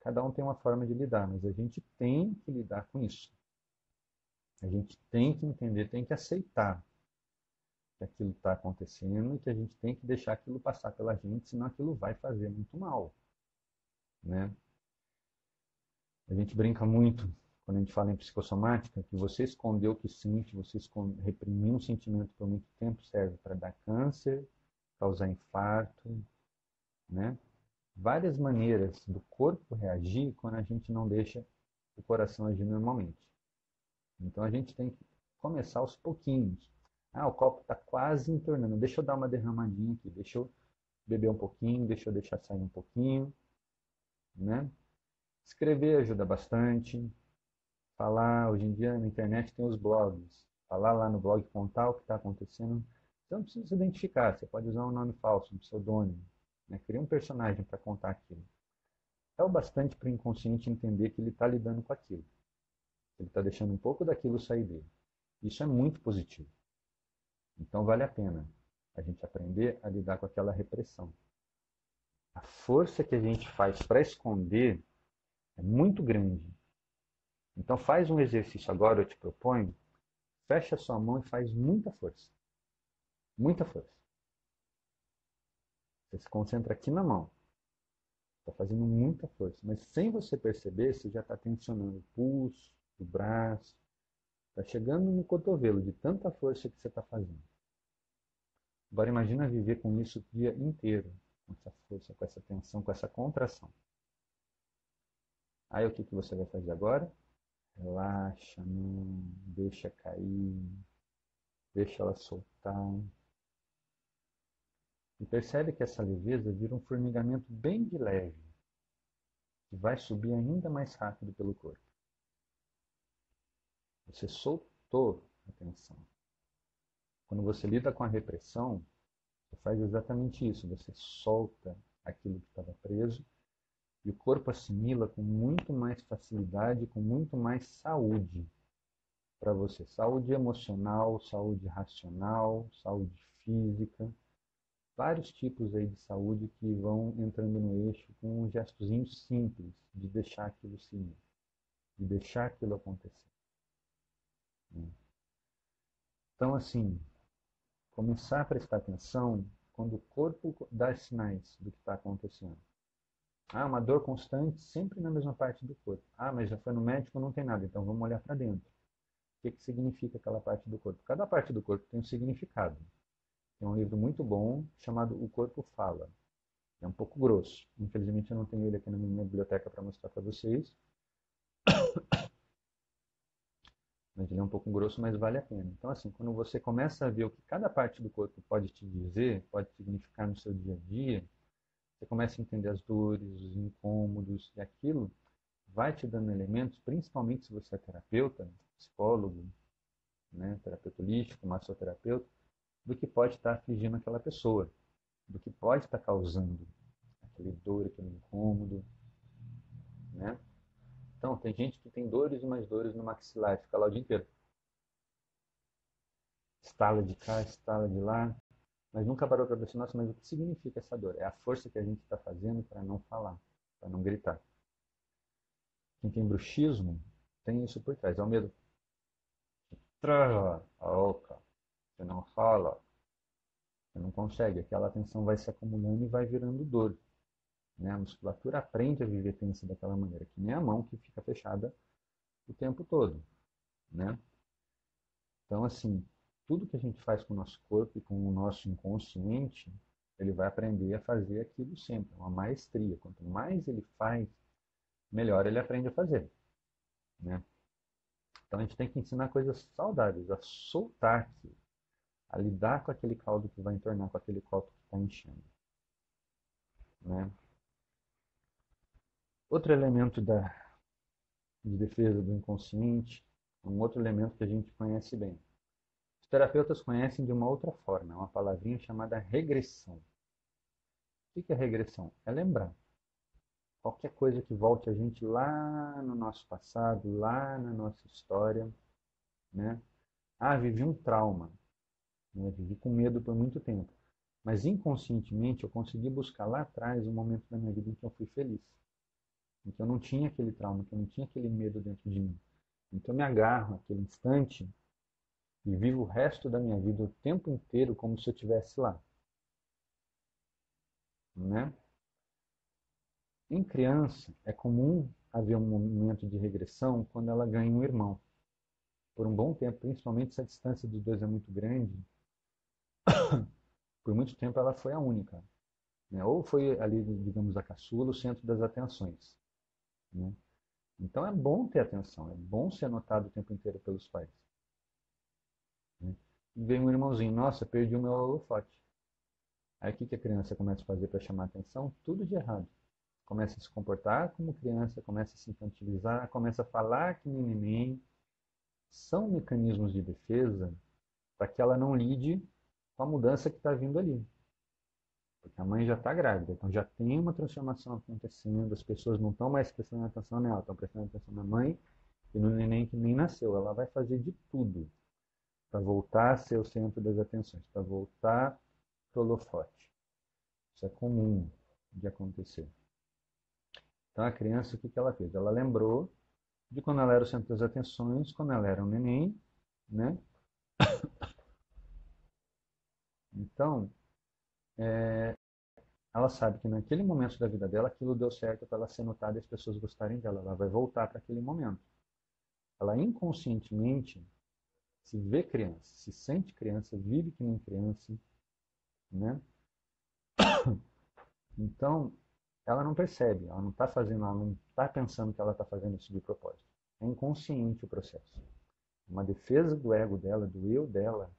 Cada um tem uma forma de lidar, mas a gente tem que lidar com isso. A gente tem que entender, tem que aceitar que aquilo está acontecendo e que a gente tem que deixar aquilo passar pela gente, senão aquilo vai fazer muito mal. Né? A gente brinca muito quando a gente fala em psicossomática, que você esconder o que sente, reprimir um sentimento por muito tempo serve para dar câncer, causar infarto, né? Várias maneiras do corpo reagir quando a gente não deixa o coração agir normalmente. Então a gente tem que começar aos pouquinhos. Ah, o copo está quase entornando, deixa eu dar uma derramadinha aqui, deixa eu beber um pouquinho, deixa eu deixar sair um pouquinho, né? Escrever ajuda bastante. Falar, hoje em dia na internet tem os blogs. Falar lá no blog, contar o que está acontecendo. Você não precisa se identificar, você pode usar um nome falso, um pseudônimo. Né? Cria um personagem para contar aquilo. É o bastante para o inconsciente entender que ele está lidando com aquilo. Ele está deixando um pouco daquilo sair dele. Isso é muito positivo. Então vale a pena a gente aprender a lidar com aquela repressão. A força que a gente faz para esconder é muito grande. Então faz um exercício agora, eu te proponho, fecha a sua mão e faz muita força. Muita força. Você se concentra aqui na mão. Está fazendo muita força. Mas sem você perceber, você já está tensionando o pulso, o braço. Está chegando no cotovelo de tanta força que você está fazendo. Agora imagina viver com isso o dia inteiro. Com essa força, com essa tensão, com essa contração. Aí o que você vai fazer agora? Relaxa, não deixa cair, deixa ela soltar. E percebe que essa leveza vira um formigamento bem de leve, que vai subir ainda mais rápido pelo corpo. Você soltou a tensão. Quando você lida com a repressão, você faz exatamente isso. Você solta aquilo que estava preso e o corpo assimila com muito mais facilidade, com muito mais saúde para você. Saúde emocional, saúde racional, saúde física. Vários tipos aí de saúde que vão entrando no eixo com um gestozinho simples de deixar aquilo seguir, de deixar aquilo acontecer. Então, assim, começar a prestar atenção quando o corpo dá sinais do que está acontecendo. Ah, uma dor constante sempre na mesma parte do corpo. Ah, mas já foi no médico, não tem nada, então vamos olhar para dentro. O que significa aquela parte do corpo? Cada parte do corpo tem um significado. Tem um livro muito bom chamado O Corpo Fala. É um pouco grosso. Infelizmente eu não tenho ele aqui na minha biblioteca para mostrar para vocês. Mas ele é um pouco grosso, mas vale a pena. Então, assim, quando você começa a ver o que cada parte do corpo pode te dizer, pode significar no seu dia a dia, você começa a entender as dores, os incômodos, e aquilo vai te dando elementos, principalmente se você é terapeuta, psicólogo, né, terapeuta holístico, massoterapeuta, do que pode estar afligindo aquela pessoa, do que pode estar causando aquele dor, aquele incômodo, né? Então, tem gente que tem dores e mais dores no maxilar, fica lá o dia inteiro. Estala de cá, estala de lá, mas nunca parou para pensar, nossa, mas o que significa essa dor? É a força que a gente está fazendo para não falar, para não gritar. Quem tem bruxismo tem isso por trás, é o medo. Trava a boca, você não fala, você não consegue, aquela tensão vai se acumulando e vai virando dor. Né? A musculatura aprende a viver tensa daquela maneira, que nem a mão que fica fechada o tempo todo. Né? Então, assim, tudo que a gente faz com o nosso corpo e com o nosso inconsciente, ele vai aprender a fazer aquilo sempre, uma maestria. Quanto mais ele faz, melhor ele aprende a fazer. Né? Então, a gente tem que ensinar coisas saudáveis, a soltar aquilo, a lidar com aquele caldo que vai entornar, com aquele copo que está enchendo. Né? Outro elemento de defesa do inconsciente, um outro elemento que a gente conhece bem. Os terapeutas conhecem de uma outra forma, é uma palavrinha chamada regressão. O que é regressão? É lembrar. Qualquer coisa que volte a gente lá no nosso passado, lá na nossa história. Né? Ah, vivi um trauma. Né? Vivi com medo por muito tempo. Mas inconscientemente eu consegui buscar lá atrás um momento da minha vida em que eu fui feliz. Em que eu não tinha aquele trauma, que eu não tinha aquele medo dentro de mim. Então eu me agarro naquele instante e vivo o resto da minha vida o tempo inteiro como se eu estivesse lá. Né? Em criança, é comum haver um momento de regressão quando ela ganha um irmão. Por um bom tempo, principalmente se a distância dos dois é muito grande, por muito tempo ela foi a única. Né? Ou foi ali, digamos, a caçula, o centro das atenções. Né? Então é bom ter atenção, é bom ser notado o tempo inteiro pelos pais. Né? E vem um irmãozinho, nossa, perdi o meu holofote. Aí o que que a criança começa a fazer para chamar atenção? Tudo de errado. Começa a se comportar como criança, começa a se infantilizar, começa a falar que nem neném. São mecanismos de defesa para que ela não lide com a mudança que está vindo ali. Porque a mãe já está grávida, então já tem uma transformação acontecendo, as pessoas não estão mais prestando atenção nela, estão prestando atenção na mãe e no neném que nem nasceu. Ela vai fazer de tudo para voltar a ser o centro das atenções, para voltar para o holofote. Isso é comum de acontecer. Então a criança, o que ela fez? Ela lembrou de quando ela era o centro das atenções, quando ela era um neném, né? Então, ela sabe que naquele momento da vida dela, aquilo deu certo para ela ser notada e as pessoas gostarem dela. Ela vai voltar para aquele momento. Ela inconscientemente se vê criança, se sente criança, vive que nem criança, né? Então, ela não percebe, ela não está fazendo, ela não está pensando que ela está fazendo isso de propósito. É inconsciente o processo. Uma defesa do ego dela, do eu dela,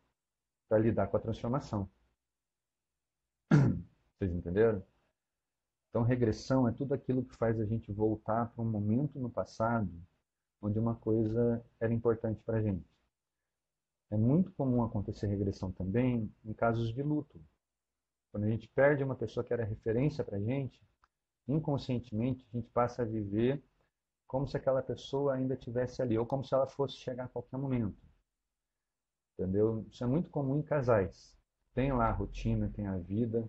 para lidar com a transformação. Vocês entenderam? Então, regressão é tudo aquilo que faz a gente voltar para um momento no passado onde uma coisa era importante para a gente. É muito comum acontecer regressão também em casos de luto. Quando a gente perde uma pessoa que era referência para a gente, inconscientemente a gente passa a viver como se aquela pessoa ainda estivesse ali, ou como se ela fosse chegar a qualquer momento. Entendeu? Isso é muito comum em casais. Tem lá a rotina, tem a vida,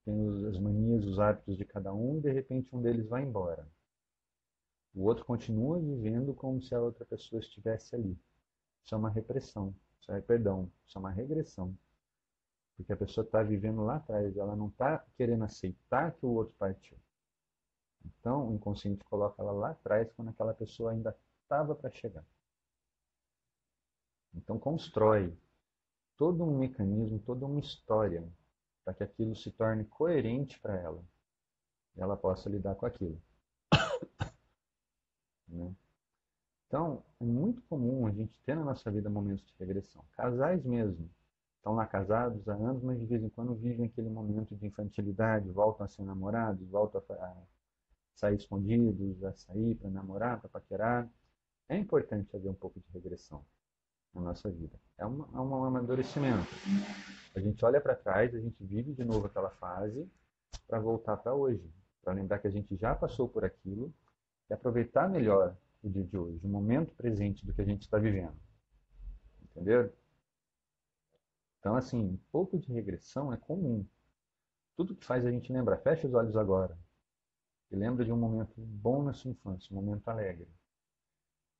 tem as manias, os hábitos de cada um, e de repente um deles vai embora. O outro continua vivendo como se a outra pessoa estivesse ali. Isso é uma repressão, isso é uma regressão. Porque a pessoa está vivendo lá atrás, ela não está querendo aceitar que o outro partiu. Então, o inconsciente coloca ela lá atrás, quando aquela pessoa ainda estava para chegar. Então, constrói todo um mecanismo, toda uma história, para que aquilo se torne coerente para ela. E ela possa lidar com aquilo. Né? Então, é muito comum a gente ter na nossa vida momentos de regressão. Casais mesmo. Estão lá casados há anos, mas de vez em quando vivem aquele momento de infantilidade, voltam a ser namorados, voltam a sair escondidos, a sair para namorar, para paquerar. É importante haver um pouco de regressão na nossa vida. É um amadurecimento. A gente olha para trás, a gente vive de novo aquela fase para voltar para hoje. Para lembrar que a gente já passou por aquilo e aproveitar melhor o dia de hoje, o momento presente do que a gente está vivendo. Entendeu? Então, assim, um pouco de regressão é comum. Tudo que faz a gente lembrar, fecha os olhos agora e lembra de um momento bom na sua infância, um momento alegre.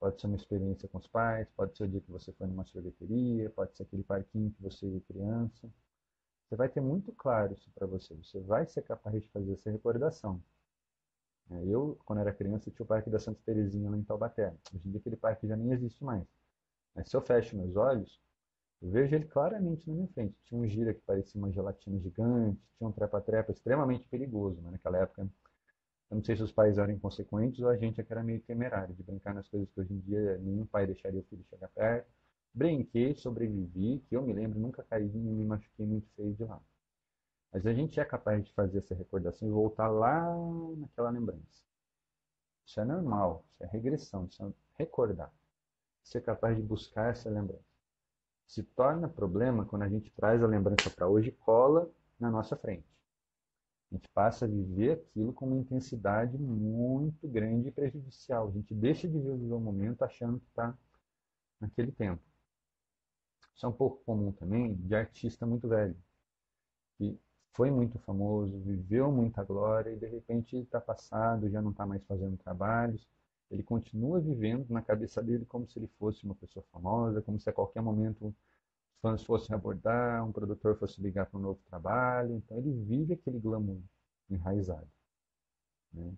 Pode ser uma experiência com os pais, pode ser o dia que você foi numa sorveteria, pode ser aquele parquinho que você ia criança. Você vai ter muito claro isso para você. Você vai ser capaz de fazer essa recordação. Eu, quando era criança, tinha o Parque da Santa Terezinha lá em Taubaté. Hoje em dia aquele parque já nem existe mais. Mas se eu fecho meus olhos, eu vejo ele claramente na minha frente. Tinha um gira que parecia uma gelatina gigante, tinha um trepa-trepa extremamente perigoso, mas naquela época, eu não sei se os pais eram inconsequentes ou a gente é que era meio temerário de brincar nas coisas que hoje em dia nenhum pai deixaria o filho chegar perto. Brinquei, sobrevivi, que eu me lembro, nunca caí e me machuquei muito feio de lá. Mas a gente é capaz de fazer essa recordação e voltar lá naquela lembrança. Isso é normal, isso é regressão, isso é recordar. Ser capaz de buscar essa lembrança. Se torna problema quando a gente traz a lembrança para hoje e cola na nossa frente. A gente passa a viver aquilo com uma intensidade muito grande e prejudicial. A gente deixa de viver o momento achando que está naquele tempo. Isso é um pouco comum também de artista muito velho, que foi muito famoso, viveu muita glória e de repente está passado, já não está mais fazendo trabalhos. Ele continua vivendo na cabeça dele como se ele fosse uma pessoa famosa, como se a qualquer momento os fãs fossem abordar, um produtor fosse ligar para um novo trabalho. Então ele vive aquele glamour enraizado. Né?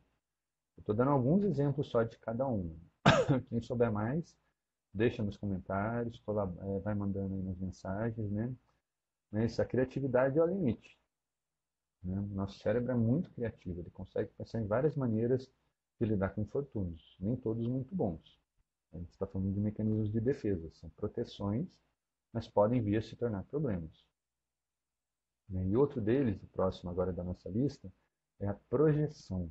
Eu estou dando alguns exemplos só de cada um. Quem souber mais, deixa nos comentários, vai mandando aí nas mensagens, né? Mas a criatividade é o limite. Né? Nosso cérebro é muito criativo, ele consegue pensar em várias maneiras de lidar com infortúnios, nem todos muito bons. A gente está falando de mecanismos de defesa, são proteções, mas podem vir a se tornar problemas. Né? E outro deles, o próximo agora da nossa lista, é a projeção.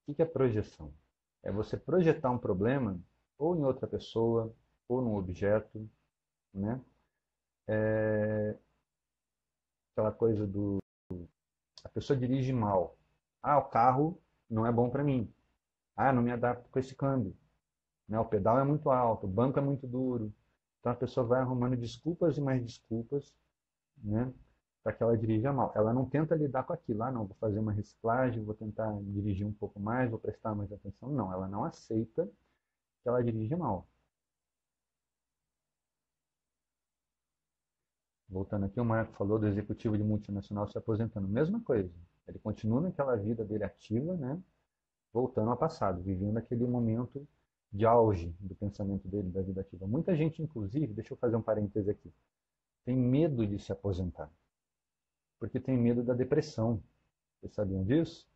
O que é projeção? É você projetar um problema ou em outra pessoa, ou num objeto, né? Aquela coisa do... A pessoa dirige mal. Ah, o carro não é bom para mim. Ah, não me adapto com esse câmbio. Né? O pedal é muito alto, o banco é muito duro. Então a pessoa vai arrumando desculpas e mais desculpas, né? Para que ela dirija mal. Ela não tenta lidar com aquilo. Ah, não, vou fazer uma reciclagem, vou tentar dirigir um pouco mais, vou prestar mais atenção. Não, ela não aceita que ela dirige mal. Voltando aqui, o Marco falou do executivo de multinacional se aposentando. Mesma coisa. Ele continua naquela vida dele ativa, né? Voltando ao passado, vivendo aquele momento de auge do pensamento dele, da vida ativa. Muita gente, inclusive, deixa eu fazer um parêntese aqui, tem medo de se aposentar, porque tem medo da depressão. Vocês sabiam disso?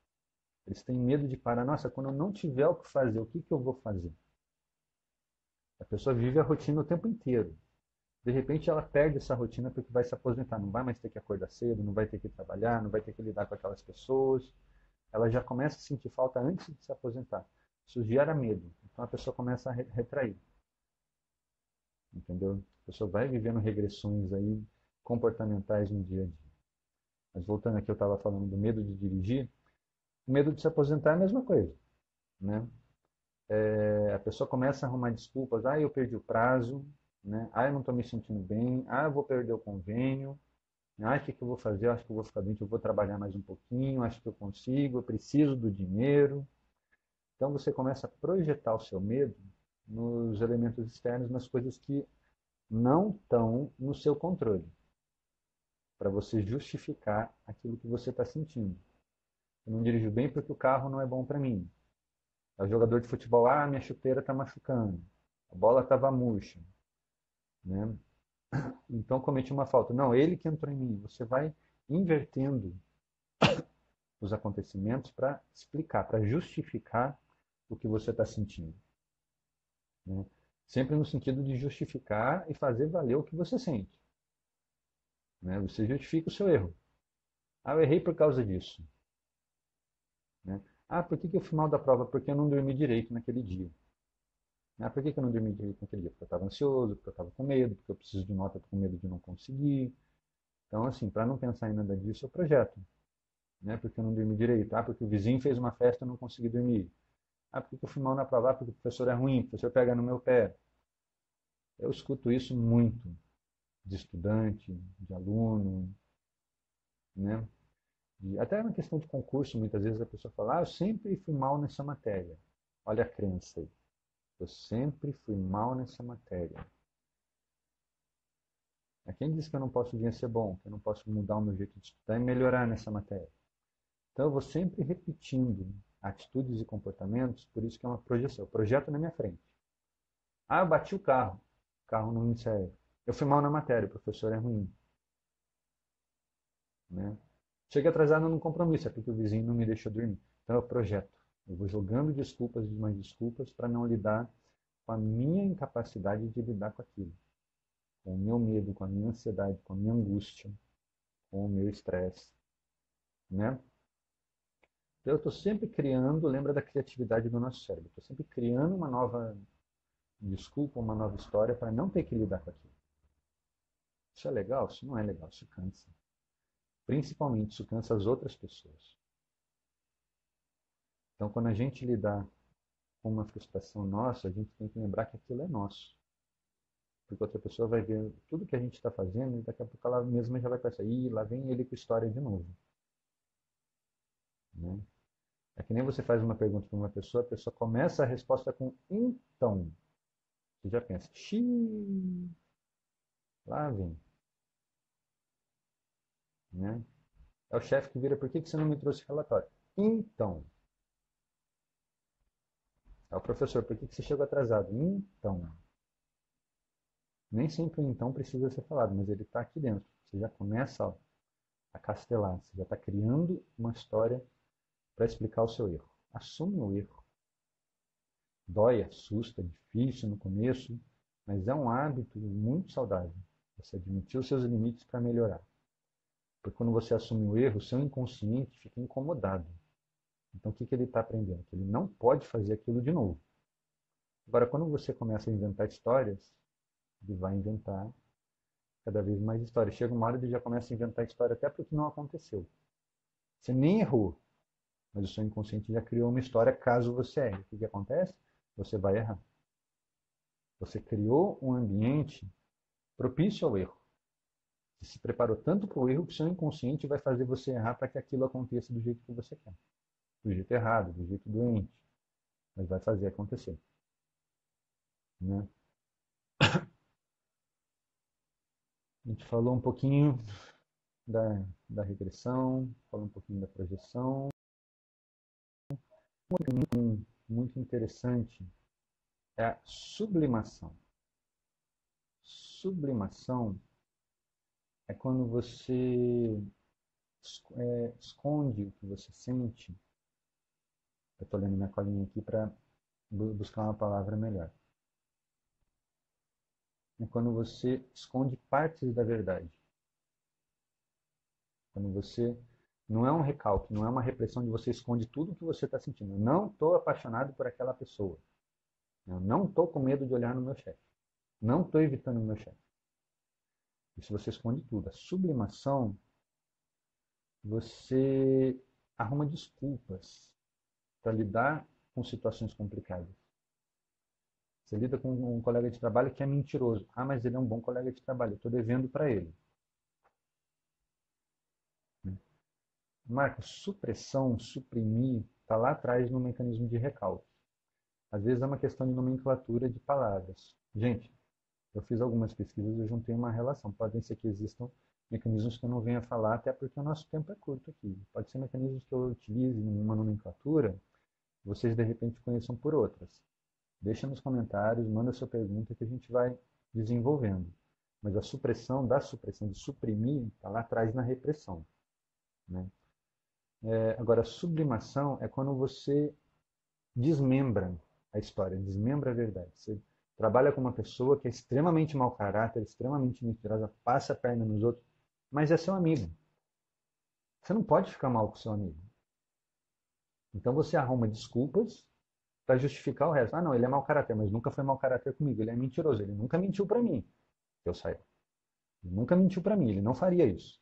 Eles têm medo de parar. Nossa, quando eu não tiver o que fazer, o que eu vou fazer? A pessoa vive a rotina o tempo inteiro. De repente ela perde essa rotina porque vai se aposentar. Não vai mais ter que acordar cedo, não vai ter que trabalhar, não vai ter que lidar com aquelas pessoas. Ela já começa a sentir falta antes de se aposentar. Isso gera medo. Então a pessoa começa a retrair. Entendeu? A pessoa vai vivendo regressões aí comportamentais no dia a dia. Mas voltando aqui, eu estava falando do medo de dirigir. O medo de se aposentar é a mesma coisa, né? A pessoa começa a arrumar desculpas. Ah, eu perdi o prazo, né? Ah, eu não estou me sentindo bem. Ah, eu vou perder o convênio. Ah, o que eu vou fazer? Eu acho que eu vou ficar doente, eu vou trabalhar mais um pouquinho, acho que eu consigo, eu preciso do dinheiro. Então você começa a projetar o seu medo nos elementos externos, nas coisas que não estão no seu controle, para você justificar aquilo que você está sentindo. Eu não dirijo bem porque o carro não é bom para mim. É o jogador de futebol, ah, minha chuteira está machucando, a bola estava murcha, né? Então cometi uma falta. Não, ele que entrou em mim. Você vai invertendo os acontecimentos para explicar, para justificar o que você está sentindo. Né? Sempre no sentido de justificar e fazer valer o que você sente. Né? Você justifica o seu erro. Ah, eu errei por causa disso. Né? Ah, por que eu fui mal da prova? Porque eu não dormi direito naquele dia. Ah, por que eu não dormi direito naquele dia? Porque eu estava ansioso, porque eu estava com medo, porque eu preciso de nota com medo de não conseguir. Então, assim, para não pensar em nada disso, eu projeto. Né? Porque eu não dormi direito. Ah, porque o vizinho fez uma festa e eu não consegui dormir. Ah, porque eu fui mal na prova? Ah, porque o professor é ruim, o professor pega no meu pé. Eu escuto isso muito de estudante, de aluno, né? E até na questão de concurso, muitas vezes a pessoa fala, ah, eu sempre fui mal nessa matéria. Olha a crença aí. Eu sempre fui mal nessa matéria. É quem diz que eu não posso vir a ser bom, que eu não posso mudar o meu jeito de estudar e melhorar nessa matéria. Então eu vou sempre repetindo atitudes e comportamentos, por isso que é uma projeção. Eu projeto na minha frente. Ah, eu bati o carro não me serve. Eu fui mal na matéria, o professor é ruim. Né? Cheguei atrasado num compromisso, é porque o vizinho não me deixou dormir. Então eu projeto. Eu vou jogando desculpas e mais desculpas para não lidar com a minha incapacidade de lidar com aquilo. Com o meu medo, com a minha ansiedade, com a minha angústia, com o meu estresse. Né? Então eu estou sempre criando, lembra da criatividade do nosso cérebro, estou sempre criando uma nova desculpa, uma nova história para não ter que lidar com aquilo. Isso é legal? Isso não é legal, isso cansa. Principalmente isso cansa as outras pessoas. Então, quando a gente lidar com uma frustração nossa, a gente tem que lembrar que aquilo é nosso. Porque outra pessoa vai ver tudo que a gente está fazendo e daqui a pouco ela mesma já vai pensar, ih, lá vem ele com história de novo. Né? É que nem você faz uma pergunta para uma pessoa, a pessoa começa a resposta com então. Você já pensa, xiii, lá vem. Né? É o chefe que vira, por que você não me trouxe relatório? Então. É o professor, por que você chegou atrasado? Então. Nem sempre o então precisa ser falado, mas ele está aqui dentro. Você já começa ó, a castelar, você já está criando uma história para explicar o seu erro. Assume o erro. Dói, assusta, é difícil no começo, mas é um hábito muito saudável. Você admitir os seus limites para melhorar. Porque quando você assume o erro, o seu inconsciente fica incomodado. Então, o que ele está aprendendo? Que ele não pode fazer aquilo de novo. Agora, quando você começa a inventar histórias, ele vai inventar cada vez mais histórias. Chega uma hora ele já começa a inventar história até porque não aconteceu. Você nem errou, mas o seu inconsciente já criou uma história caso você erre. O que acontece? Você vai errar. Você criou um ambiente propício ao erro. Você se preparou tanto para o erro que o seu inconsciente vai fazer você errar para que aquilo aconteça do jeito que você quer. Do jeito errado, do jeito doente. Mas vai fazer acontecer. Né? A gente falou um pouquinho da regressão, falou um pouquinho da projeção. Muito interessante é a sublimação. Sublimação é quando você esconde o que você sente. Eu estou lendo minha colinha aqui para buscar uma palavra melhor. É quando você esconde partes da verdade. Quando você não é um recalque, não é uma repressão de você esconde tudo o que você está sentindo. Eu não estou apaixonado por aquela pessoa. Eu não estou com medo de olhar no meu chefe. Não estou evitando o meu chefe. Isso você esconde tudo. A sublimação, você arruma desculpas para lidar com situações complicadas. Você lida com um colega de trabalho que é mentiroso. Ah, mas ele é um bom colega de trabalho. Eu estou devendo para ele. Marcos, supressão, suprimir, está lá atrás no mecanismo de recalque. Às vezes é uma questão de nomenclatura de palavras. Gente, eu fiz algumas pesquisas e eu juntei uma relação. Podem ser que existam mecanismos que eu não venha falar, até porque o nosso tempo é curto aqui. Pode ser mecanismos que eu utilize em uma nomenclatura, vocês de repente conheçam por outras. Deixa nos comentários, manda sua pergunta que a gente vai desenvolvendo. Mas a supressão, de suprimir, está lá atrás na repressão. Né? Agora, a sublimação é quando você desmembra a história, desmembra a verdade. Você trabalha com uma pessoa que é extremamente mau caráter, extremamente mentirosa, passa a perna nos outros, mas é seu amigo. Você não pode ficar mal com seu amigo. Então você arruma desculpas para justificar o resto. Ah, não, ele é mau caráter, mas nunca foi mau caráter comigo. Ele é mentiroso, ele nunca mentiu para mim. Que eu saiba. Ele nunca mentiu para mim, ele não faria isso.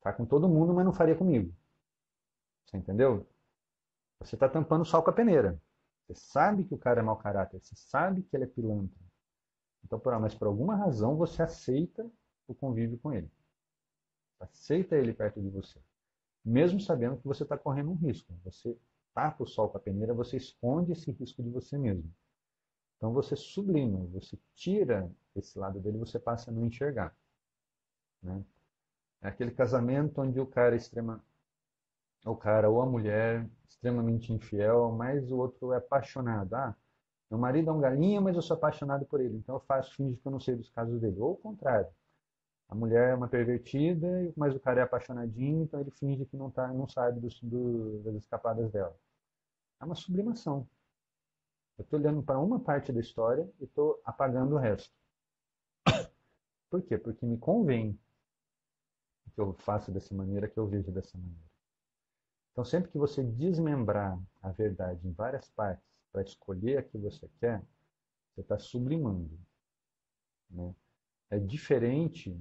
Tá com todo mundo, mas não faria comigo. Você entendeu? Você está tampando o sol com a peneira. Você sabe que o cara é mau caráter, você sabe que ele é pilantra. Então, mas por alguma razão você aceita o convívio com ele. Aceita ele perto de você. Mesmo sabendo que você está correndo um risco. Você tapa o sol com a peneira, você esconde esse risco de você mesmo. Então você sublima, você tira esse lado dele, você passa a não enxergar. Né? É aquele casamento onde o cara ou a mulher extremamente infiel, mas o outro é apaixonado. Ah, meu marido é um galinha, mas eu sou apaixonado por ele. Então eu finjo que eu não sei dos casos dele. Ou o contrário. A mulher é uma pervertida, mas o cara é apaixonadinho, então ele finge que não sabe das escapadas dela. É uma sublimação. Eu estou olhando para uma parte da história e estou apagando o resto. Por quê? Porque me convém que eu faça dessa maneira, que eu veja dessa maneira. Então, sempre que você desmembrar a verdade em várias partes para escolher a que você quer, você está sublimando. Né? É diferente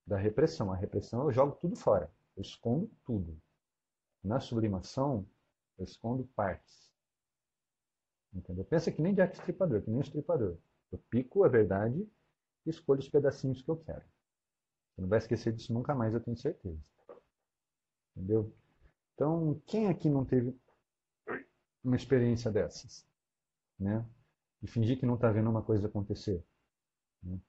da repressão. A repressão eu jogo tudo fora. Eu escondo tudo. Na sublimação, eu escondo partes. Entendeu? Pensa que nem Jack Stripador, que nem o Stripador. Eu pico a verdade e escolho os pedacinhos que eu quero. Você não vai esquecer disso nunca mais, eu tenho certeza. Entendeu? Então, quem aqui não teve uma experiência dessas? Né? De fingir que não está vendo uma coisa acontecer. Né?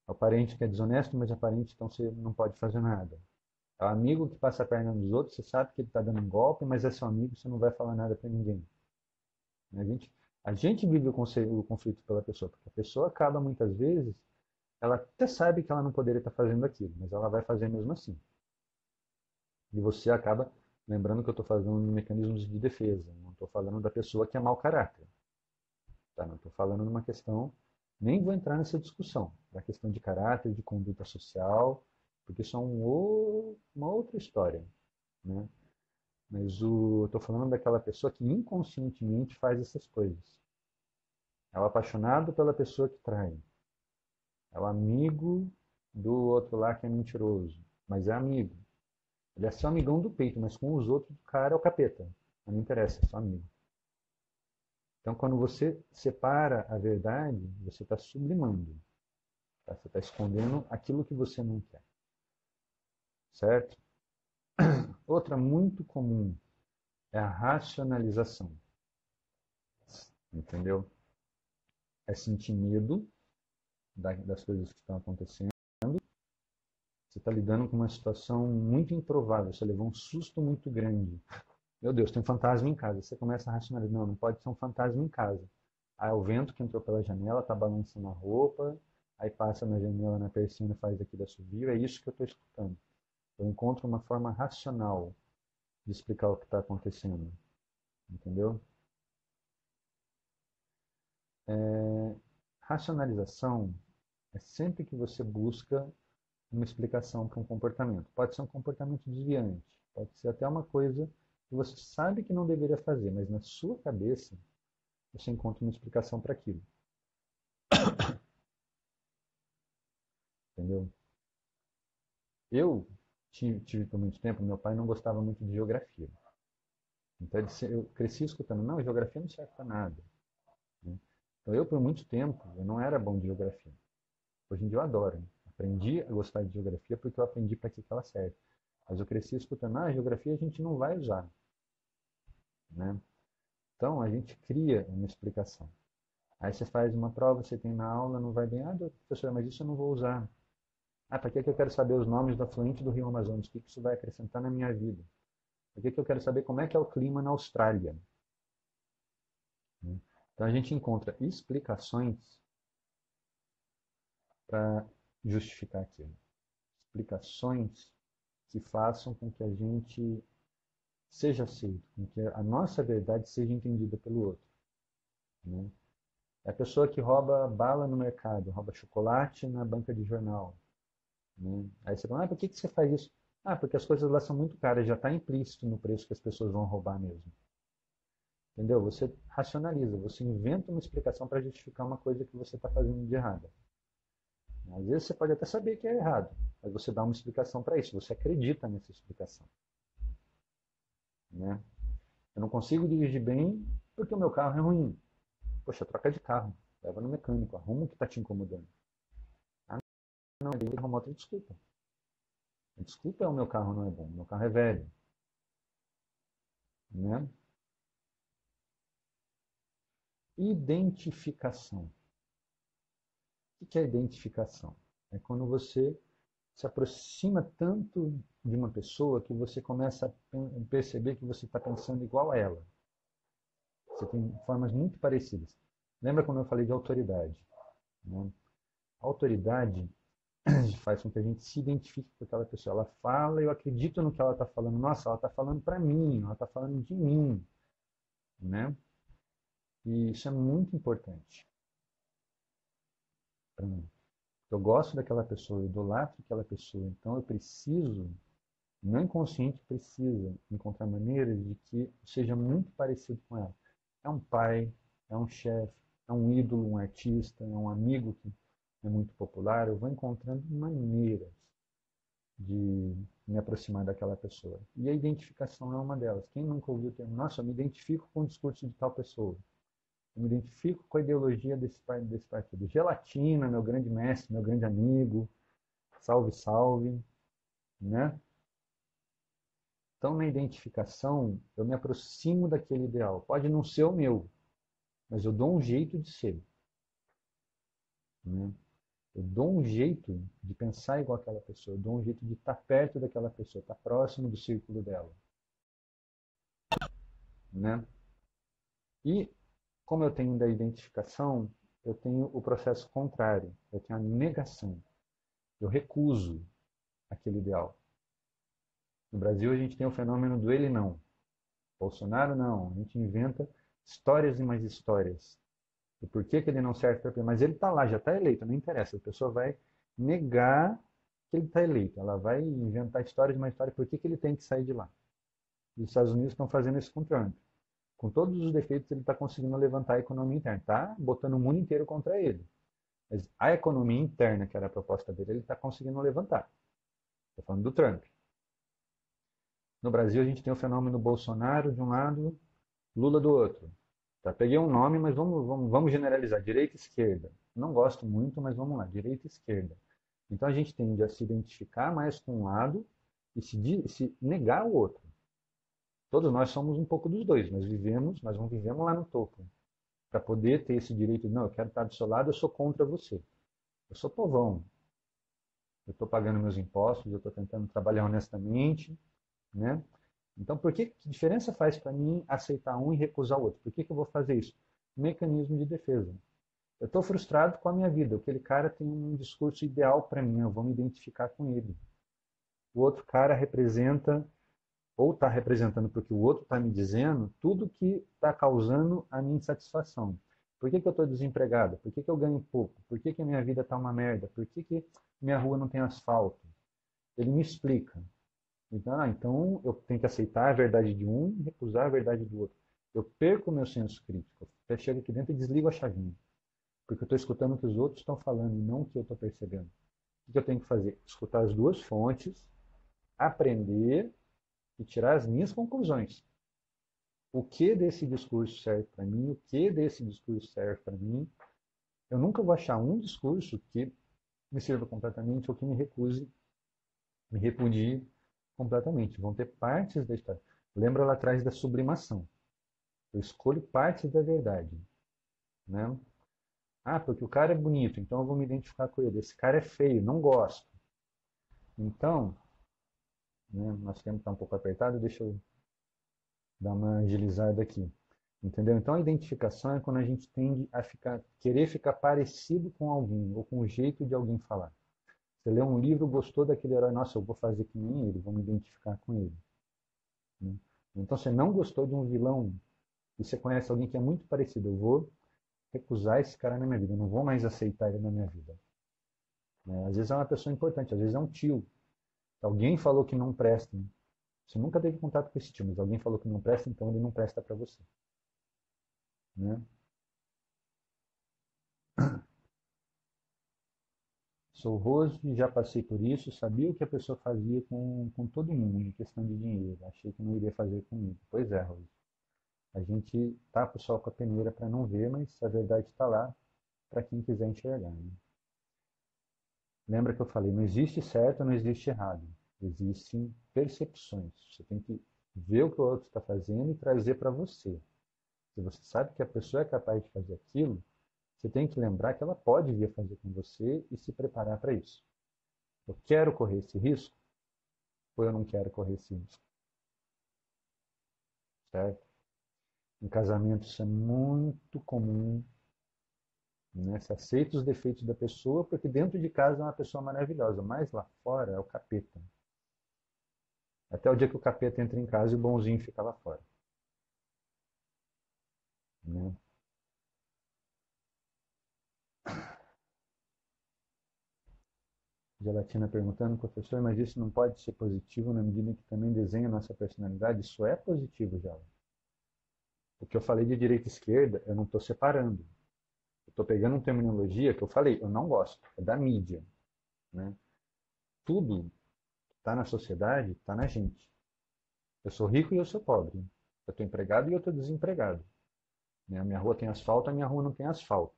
É o parente que é desonesto, mas é parente, então você não pode fazer nada. É o amigo que passa a perna nos outros, você sabe que ele está dando um golpe, mas é seu amigo, você não vai falar nada para ninguém. A gente vive o conflito pela pessoa, porque a pessoa acaba muitas vezes, ela até sabe que ela não poderia estar fazendo aquilo, mas ela vai fazer mesmo assim. E você acaba lembrando que eu estou fazendo mecanismos de defesa, não estou falando da pessoa que é mau caráter. Tá? Não estou falando numa questão, nem vou entrar nessa discussão, da questão de caráter, de conduta social, porque isso é uma outra história, né? Mas eu estou falando daquela pessoa que inconscientemente faz essas coisas. É o apaixonado pela pessoa que trai. É o amigo do outro lá que é mentiroso, mas é amigo. Ele é seu amigão do peito, mas com os outros o cara é o capeta. Não interessa, é só amigo. Então, quando você separa a verdade, você está sublimando. Tá? Você está escondendo aquilo que você não quer. Certo? Outra muito comum é a racionalização. Entendeu? É sentir medo das coisas que estão acontecendo. Você está lidando com uma situação muito improvável. Você levou um susto muito grande. Meu Deus, tem um fantasma em casa. Você começa a racionalizar. Não, não pode ser um fantasma em casa. Ah, é o vento que entrou pela janela, está balançando a roupa, aí passa na janela, na persiana, faz aqui da assovio. É isso que eu estou escutando. Eu encontro uma forma racional de explicar o que está acontecendo. Entendeu? Racionalização é sempre que você busca uma explicação para um comportamento. Pode ser um comportamento desviante, pode ser até uma coisa que você sabe que não deveria fazer, mas na sua cabeça você encontra uma explicação para aquilo. Entendeu? Eu tive por muito tempo, meu pai não gostava muito de geografia. Então eu cresci escutando, não, geografia não serve para nada. Né? Então eu, por muito tempo, eu não era bom de geografia. Hoje em dia eu adoro. Aprendi a gostar de geografia porque eu aprendi para que ela serve. Mas eu cresci escutando, a geografia a gente não vai usar. Né? Então a gente cria uma explicação. Aí você faz uma prova, você tem na aula, não vai bem. Ah, professor, mas isso eu não vou usar. Ah, para que eu quero saber os nomes do afluente do Rio Amazonas? O que isso vai acrescentar na minha vida? Por que eu quero saber como é que é o clima na Austrália? Então a gente encontra explicações para justificar aquilo. Explicações que façam com que a gente seja aceito, com que a nossa verdade seja entendida pelo outro. Né? É a pessoa que rouba bala no mercado, rouba chocolate na banca de jornal. Né? Aí você fala, por que você faz isso? Ah, porque as coisas lá são muito caras, já está implícito no preço que as pessoas vão roubar mesmo. Entendeu? Você racionaliza, você inventa uma explicação para justificar uma coisa que você está fazendo de errada. Às vezes você pode até saber que é errado, mas você dá uma explicação para isso, você acredita nessa explicação. Né? Eu não consigo dirigir bem porque o meu carro é ruim. Poxa, troca de carro, leva no mecânico, arruma o que está te incomodando. Ah, não, ele arrumou outra desculpa. A desculpa é o meu carro não é bom, o meu carro é velho. Né? Identificação. O que é identificação? É quando você se aproxima tanto de uma pessoa que você começa a perceber que você está pensando igual a ela. Você tem formas muito parecidas. Lembra quando eu falei de autoridade? Né? A autoridade faz com que a gente se identifique com aquela pessoa. Ela fala, eu acredito no que ela está falando. Nossa, ela está falando para mim, ela está falando de mim. Né? E isso é muito importante para mim. Eu gosto daquela pessoa, eu idolatro aquela pessoa, então eu preciso, meu inconsciente precisa encontrar maneiras de que seja muito parecido com ela. É um pai, é um chefe, é um ídolo, um artista, é um amigo que é muito popular, eu vou encontrando maneiras de me aproximar daquela pessoa. E a identificação é uma delas. Quem nunca ouviu o termo, nossa, eu me identifico com o discurso de tal pessoa. Eu me identifico com a ideologia desse partido. Gelatina, meu grande mestre, meu grande amigo, salve, salve, né? Então, na identificação, eu me aproximo daquele ideal. Pode não ser o meu, mas eu dou um jeito de ser. Né? Eu dou um jeito de pensar igual aquela pessoa. Eu dou um jeito de estar perto daquela pessoa, estar próximo do círculo dela. Né? E, como eu tenho da identificação, eu tenho o processo contrário. Eu tenho a negação. Eu recuso aquele ideal. No Brasil, a gente tem o fenômeno do ele não. Bolsonaro não. A gente inventa histórias e mais histórias. Do porquê que ele não serve para... Mas ele está lá, já está eleito, não interessa. A pessoa vai negar que ele está eleito. Ela vai inventar história de uma história, por que ele tem que sair de lá. Os Estados Unidos estão fazendo isso com Trump. Com todos os defeitos, ele está conseguindo levantar a economia interna. Está botando o mundo inteiro contra ele. Mas a economia interna, que era a proposta dele, ele está conseguindo levantar. Estou falando do Trump. No Brasil, a gente tem o fenômeno Bolsonaro de um lado, Lula do outro. Tá, peguei um nome, mas vamos generalizar. Direita e esquerda. Não gosto muito, mas vamos lá. Direita e esquerda. Então a gente tende a se identificar mais com um lado e se negar o outro. Todos nós somos um pouco dos dois. Nós não vivemos lá no topo. Para poder ter esse direito de, não, eu quero estar do seu lado, eu sou contra você. Eu sou povão. Eu estou pagando meus impostos, eu estou tentando trabalhar honestamente, né? Então, que diferença faz para mim aceitar um e recusar o outro? Por que eu vou fazer isso? Mecanismo de defesa. Eu estou frustrado com a minha vida. Aquele cara tem um discurso ideal para mim, eu vou me identificar com ele. O outro cara representa, ou está representando porque o outro está me dizendo, tudo que está causando a minha insatisfação. Por que eu estou desempregado? Por que eu ganho pouco? Por que a minha vida está uma merda? Por que minha rua não tem asfalto? Ele me explica. Então eu tenho que aceitar a verdade de um e recusar a verdade do outro. Eu perco o meu senso crítico. Eu chego aqui dentro e desligo a chavinha. Porque eu estou escutando o que os outros estão falando e não o que eu estou percebendo. O que eu tenho que fazer? Escutar as duas fontes, aprender e tirar as minhas conclusões. O que desse discurso serve para mim? O que desse discurso serve para mim? Eu nunca vou achar um discurso que me sirva completamente ou que me recuse, me repudie completamente. Vão ter partes da história. Lembra lá atrás da sublimação. Eu escolho partes da verdade. Né? Ah, porque o cara é bonito, então eu vou me identificar com ele. Esse cara é feio, não gosto. Então, né, nosso tempo está um pouco apertado, deixa eu dar uma agilizada aqui. Entendeu? Então a identificação é quando a gente tende a querer ficar parecido com alguém, ou com o jeito de alguém falar. Você lê um livro, gostou daquele herói, nossa, eu vou fazer que nem ele, vou me identificar com ele. Né? Então você não gostou de um vilão, e você conhece alguém que é muito parecido, eu vou recusar esse cara na minha vida, eu não vou mais aceitar ele na minha vida. Né? Às vezes é uma pessoa importante, às vezes é um tio. Alguém falou que não presta. Você nunca teve contato com esse tio, mas alguém falou que não presta, então ele não presta para você. Né? Sou Rose e já passei por isso, sabia o que a pessoa fazia com todo mundo, em questão de dinheiro. Achei que não iria fazer comigo. Pois é, Rose. A gente tapa o sol com a peneira para não ver, mas a verdade está lá para quem quiser enxergar. Né? Lembra que eu falei, não existe certo, não existe errado. Existem percepções. Você tem que ver o que o outro está fazendo e trazer para você. Se você sabe que a pessoa é capaz de fazer aquilo, você tem que lembrar que ela pode vir a fazer com você e se preparar para isso. Eu quero correr esse risco ou eu não quero correr esse risco? Certo? Em casamento isso é muito comum. Né? Você aceita os defeitos da pessoa porque dentro de casa é uma pessoa maravilhosa, mas lá fora é o capeta. Até o dia que o capeta entra em casa e o bonzinho fica lá fora. Né? Gelatina perguntando, professor, mas isso não pode ser positivo na medida que também desenha a nossa personalidade? Isso é positivo, já. O que eu falei de direita e esquerda, eu não estou separando. Eu estou pegando uma terminologia que eu falei, eu não gosto, é da mídia. Né? Tudo que está na sociedade está na gente. Eu sou rico e eu sou pobre. Eu estou empregado e eu estou desempregado. A minha rua tem asfalto, a minha rua não tem asfalto.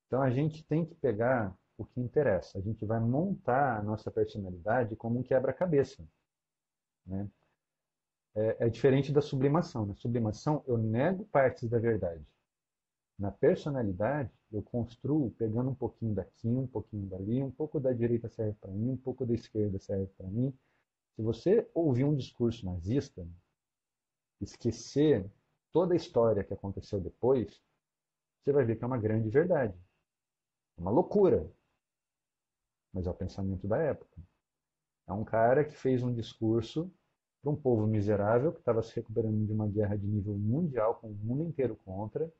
Então a gente tem que pegar o que interessa. A gente vai montar a nossa personalidade como um quebra-cabeça. Né? É diferente da sublimação. Na sublimação, eu nego partes da verdade. Na personalidade, eu construo pegando um pouquinho daqui, um pouquinho dali, um pouco da direita serve para mim, um pouco da esquerda serve para mim. Se você ouvir um discurso nazista, esquecer toda a história que aconteceu depois, você vai ver que é uma grande verdade. É uma loucura, mas é o pensamento da época. É um cara que fez um discurso para um povo miserável que estava se recuperando de uma guerra de nível mundial, com o mundo inteiro contra,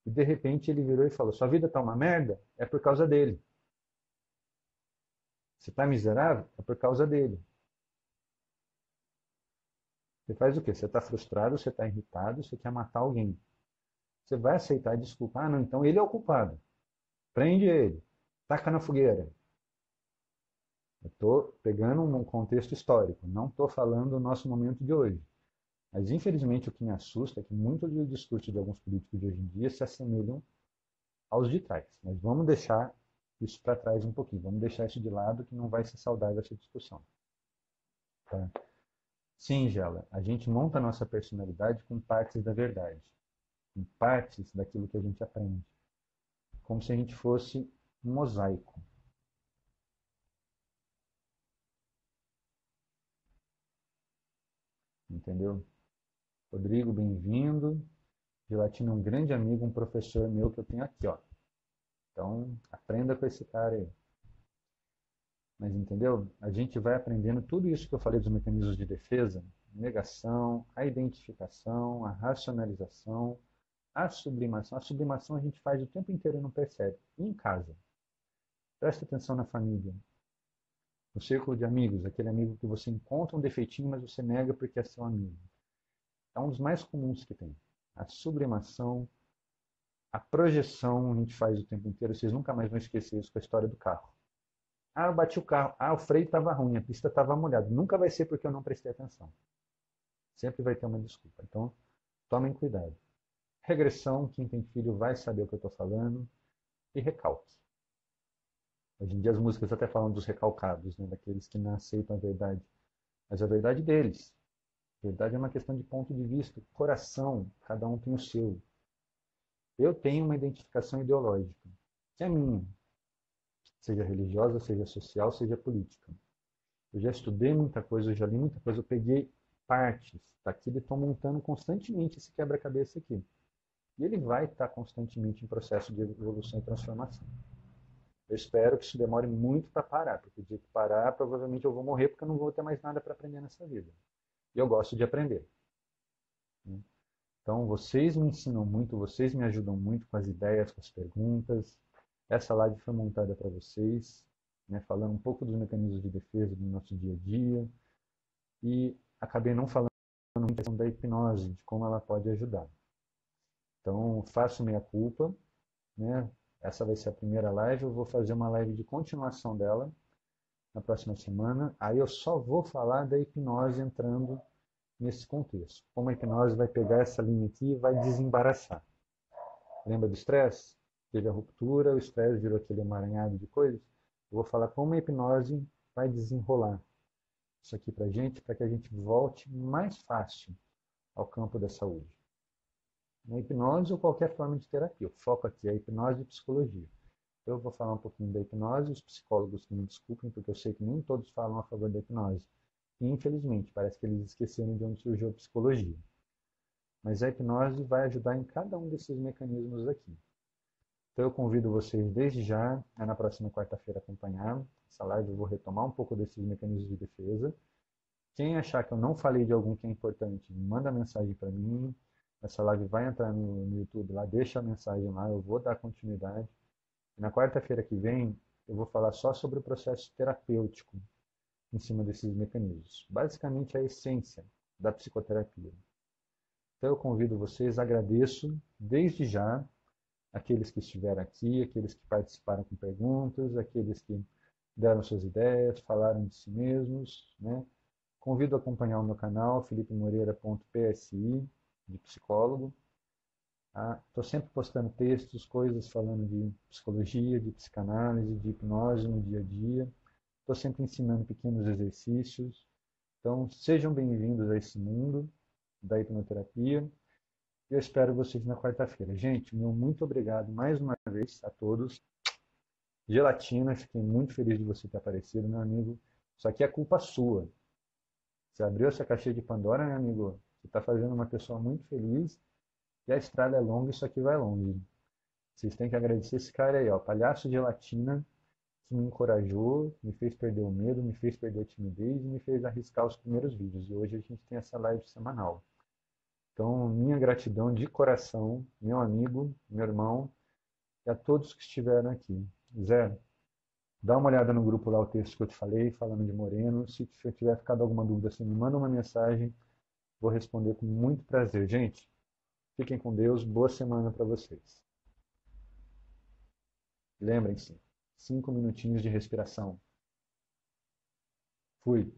e de repente ele virou e falou: sua vida está uma merda? É por causa dele. Você está miserável? É por causa dele. Você faz o quê? Você está frustrado, você está irritado, você quer matar alguém. Você vai aceitar a desculpa. Ah, não, então ele é o culpado. Prende ele. Taca na fogueira. Eu estou pegando um contexto histórico. Não estou falando do nosso momento de hoje. Mas, infelizmente, o que me assusta é que muitos dos discursos de alguns políticos de hoje em dia se assemelham aos de trás. Mas vamos deixar isso para trás um pouquinho. Vamos deixar isso de lado, que não vai ser saudável essa discussão. Tá? Sim, Gela, a gente monta a nossa personalidade com partes da verdade, com partes daquilo que a gente aprende. Como se a gente fosse um mosaico. Entendeu? Rodrigo, bem-vindo. Gelatina é um grande amigo, um professor meu que eu tenho aqui, ó. Então, aprenda com esse cara aí. Mas entendeu? A gente vai aprendendo tudo isso que eu falei dos mecanismos de defesa, negação, a identificação, a racionalização, a sublimação. A sublimação a gente faz o tempo inteiro e não percebe. E em casa? Presta atenção na família. No círculo de amigos, aquele amigo que você encontra um defeitinho, mas você nega porque é seu amigo. É um dos mais comuns que tem. A sublimação, a projeção a gente faz o tempo inteiro. Vocês nunca mais vão esquecer isso com a história do carro. Ah, eu bati o carro. Ah, o freio estava ruim, a pista estava molhada. Nunca vai ser porque eu não prestei atenção. Sempre vai ter uma desculpa. Então, tomem cuidado. Regressão, quem tem filho vai saber o que eu estou falando. E recalque. Hoje em dia as músicas até falam dos recalcados, né? Daqueles que não aceitam a verdade. Mas a verdade deles. A verdade é uma questão de ponto de vista. Coração, cada um tem o seu. Eu tenho uma identificação ideológica, que é minha. Seja religiosa, seja social, seja política. Eu já estudei muita coisa, eu já li muita coisa, eu peguei partes daquilo e estou montando constantemente esse quebra-cabeça aqui. E ele vai estar constantemente em processo de evolução e transformação. Eu espero que isso demore muito para parar, porque o dia que parar, provavelmente eu vou morrer porque eu não vou ter mais nada para aprender nessa vida. E eu gosto de aprender. Então, vocês me ensinam muito, vocês me ajudam muito com as ideias, com as perguntas. Essa live foi montada para vocês, né, falando um pouco dos mecanismos de defesa do nosso dia a dia. E acabei não falando muito da hipnose, de como ela pode ajudar. Então, faço minha culpa, né? Essa vai ser a primeira live, eu vou fazer uma live de continuação dela na próxima semana. Aí eu só vou falar da hipnose entrando nesse contexto. Como a hipnose vai pegar essa linha aqui e vai desembaraçar. Lembra do estresse? Teve a ruptura, o estresse virou aquele emaranhado de coisas. Eu vou falar como a hipnose vai desenrolar isso aqui para que a gente volte mais fácil ao campo da saúde. Na hipnose ou qualquer forma de terapia. O foco aqui é a hipnose e psicologia. Eu vou falar um pouquinho da hipnose, os psicólogos que me desculpem, porque eu sei que nem todos falam a favor da hipnose. E, infelizmente, parece que eles esqueceram de onde surgiu a psicologia. Mas a hipnose vai ajudar em cada um desses mecanismos aqui. Então eu convido vocês desde já a na próxima quarta-feira acompanhar essa live. Eu vou retomar um pouco desses mecanismos de defesa. Quem achar que eu não falei de algum que é importante, manda mensagem para mim. Essa live vai entrar no YouTube lá, deixa a mensagem lá, eu vou dar continuidade. E na quarta-feira que vem, eu vou falar só sobre o processo terapêutico em cima desses mecanismos. Basicamente a essência da psicoterapia. Então eu convido vocês, agradeço desde já aqueles que estiveram aqui, aqueles que participaram com perguntas, aqueles que deram suas ideias, falaram de si mesmos, né? Convido a acompanhar o meu canal, felipemoreira.psi, de psicólogo. Estou sempre postando textos, coisas falando de psicologia, de psicanálise, de hipnose no dia a dia. Estou sempre ensinando pequenos exercícios. Então, sejam bem-vindos a esse mundo da hipnoterapia. Eu espero vocês na quarta-feira. Gente, meu muito obrigado mais uma vez a todos. Gelatina, fiquei muito feliz de você ter aparecido, meu amigo. Isso aqui é culpa sua. Você abriu essa caixinha de Pandora, meu amigo. Você está fazendo uma pessoa muito feliz. E a estrada é longa, isso aqui vai longe. Vocês têm que agradecer esse cara aí, ó, Palhaço Gelatina, que me encorajou, me fez perder o medo, me fez perder a timidez e me fez arriscar os primeiros vídeos. E hoje a gente tem essa live semanal. Então, minha gratidão de coração, meu amigo, meu irmão, e a todos que estiveram aqui. Zé, Dá uma olhada no grupo lá, o texto que eu te falei, falando de Moreno. Se tiver ficado alguma dúvida, você me manda uma mensagem. Vou responder com muito prazer. Gente, fiquem com Deus. Boa semana para vocês. Lembrem-se, 5 minutinhos de respiração. Fui.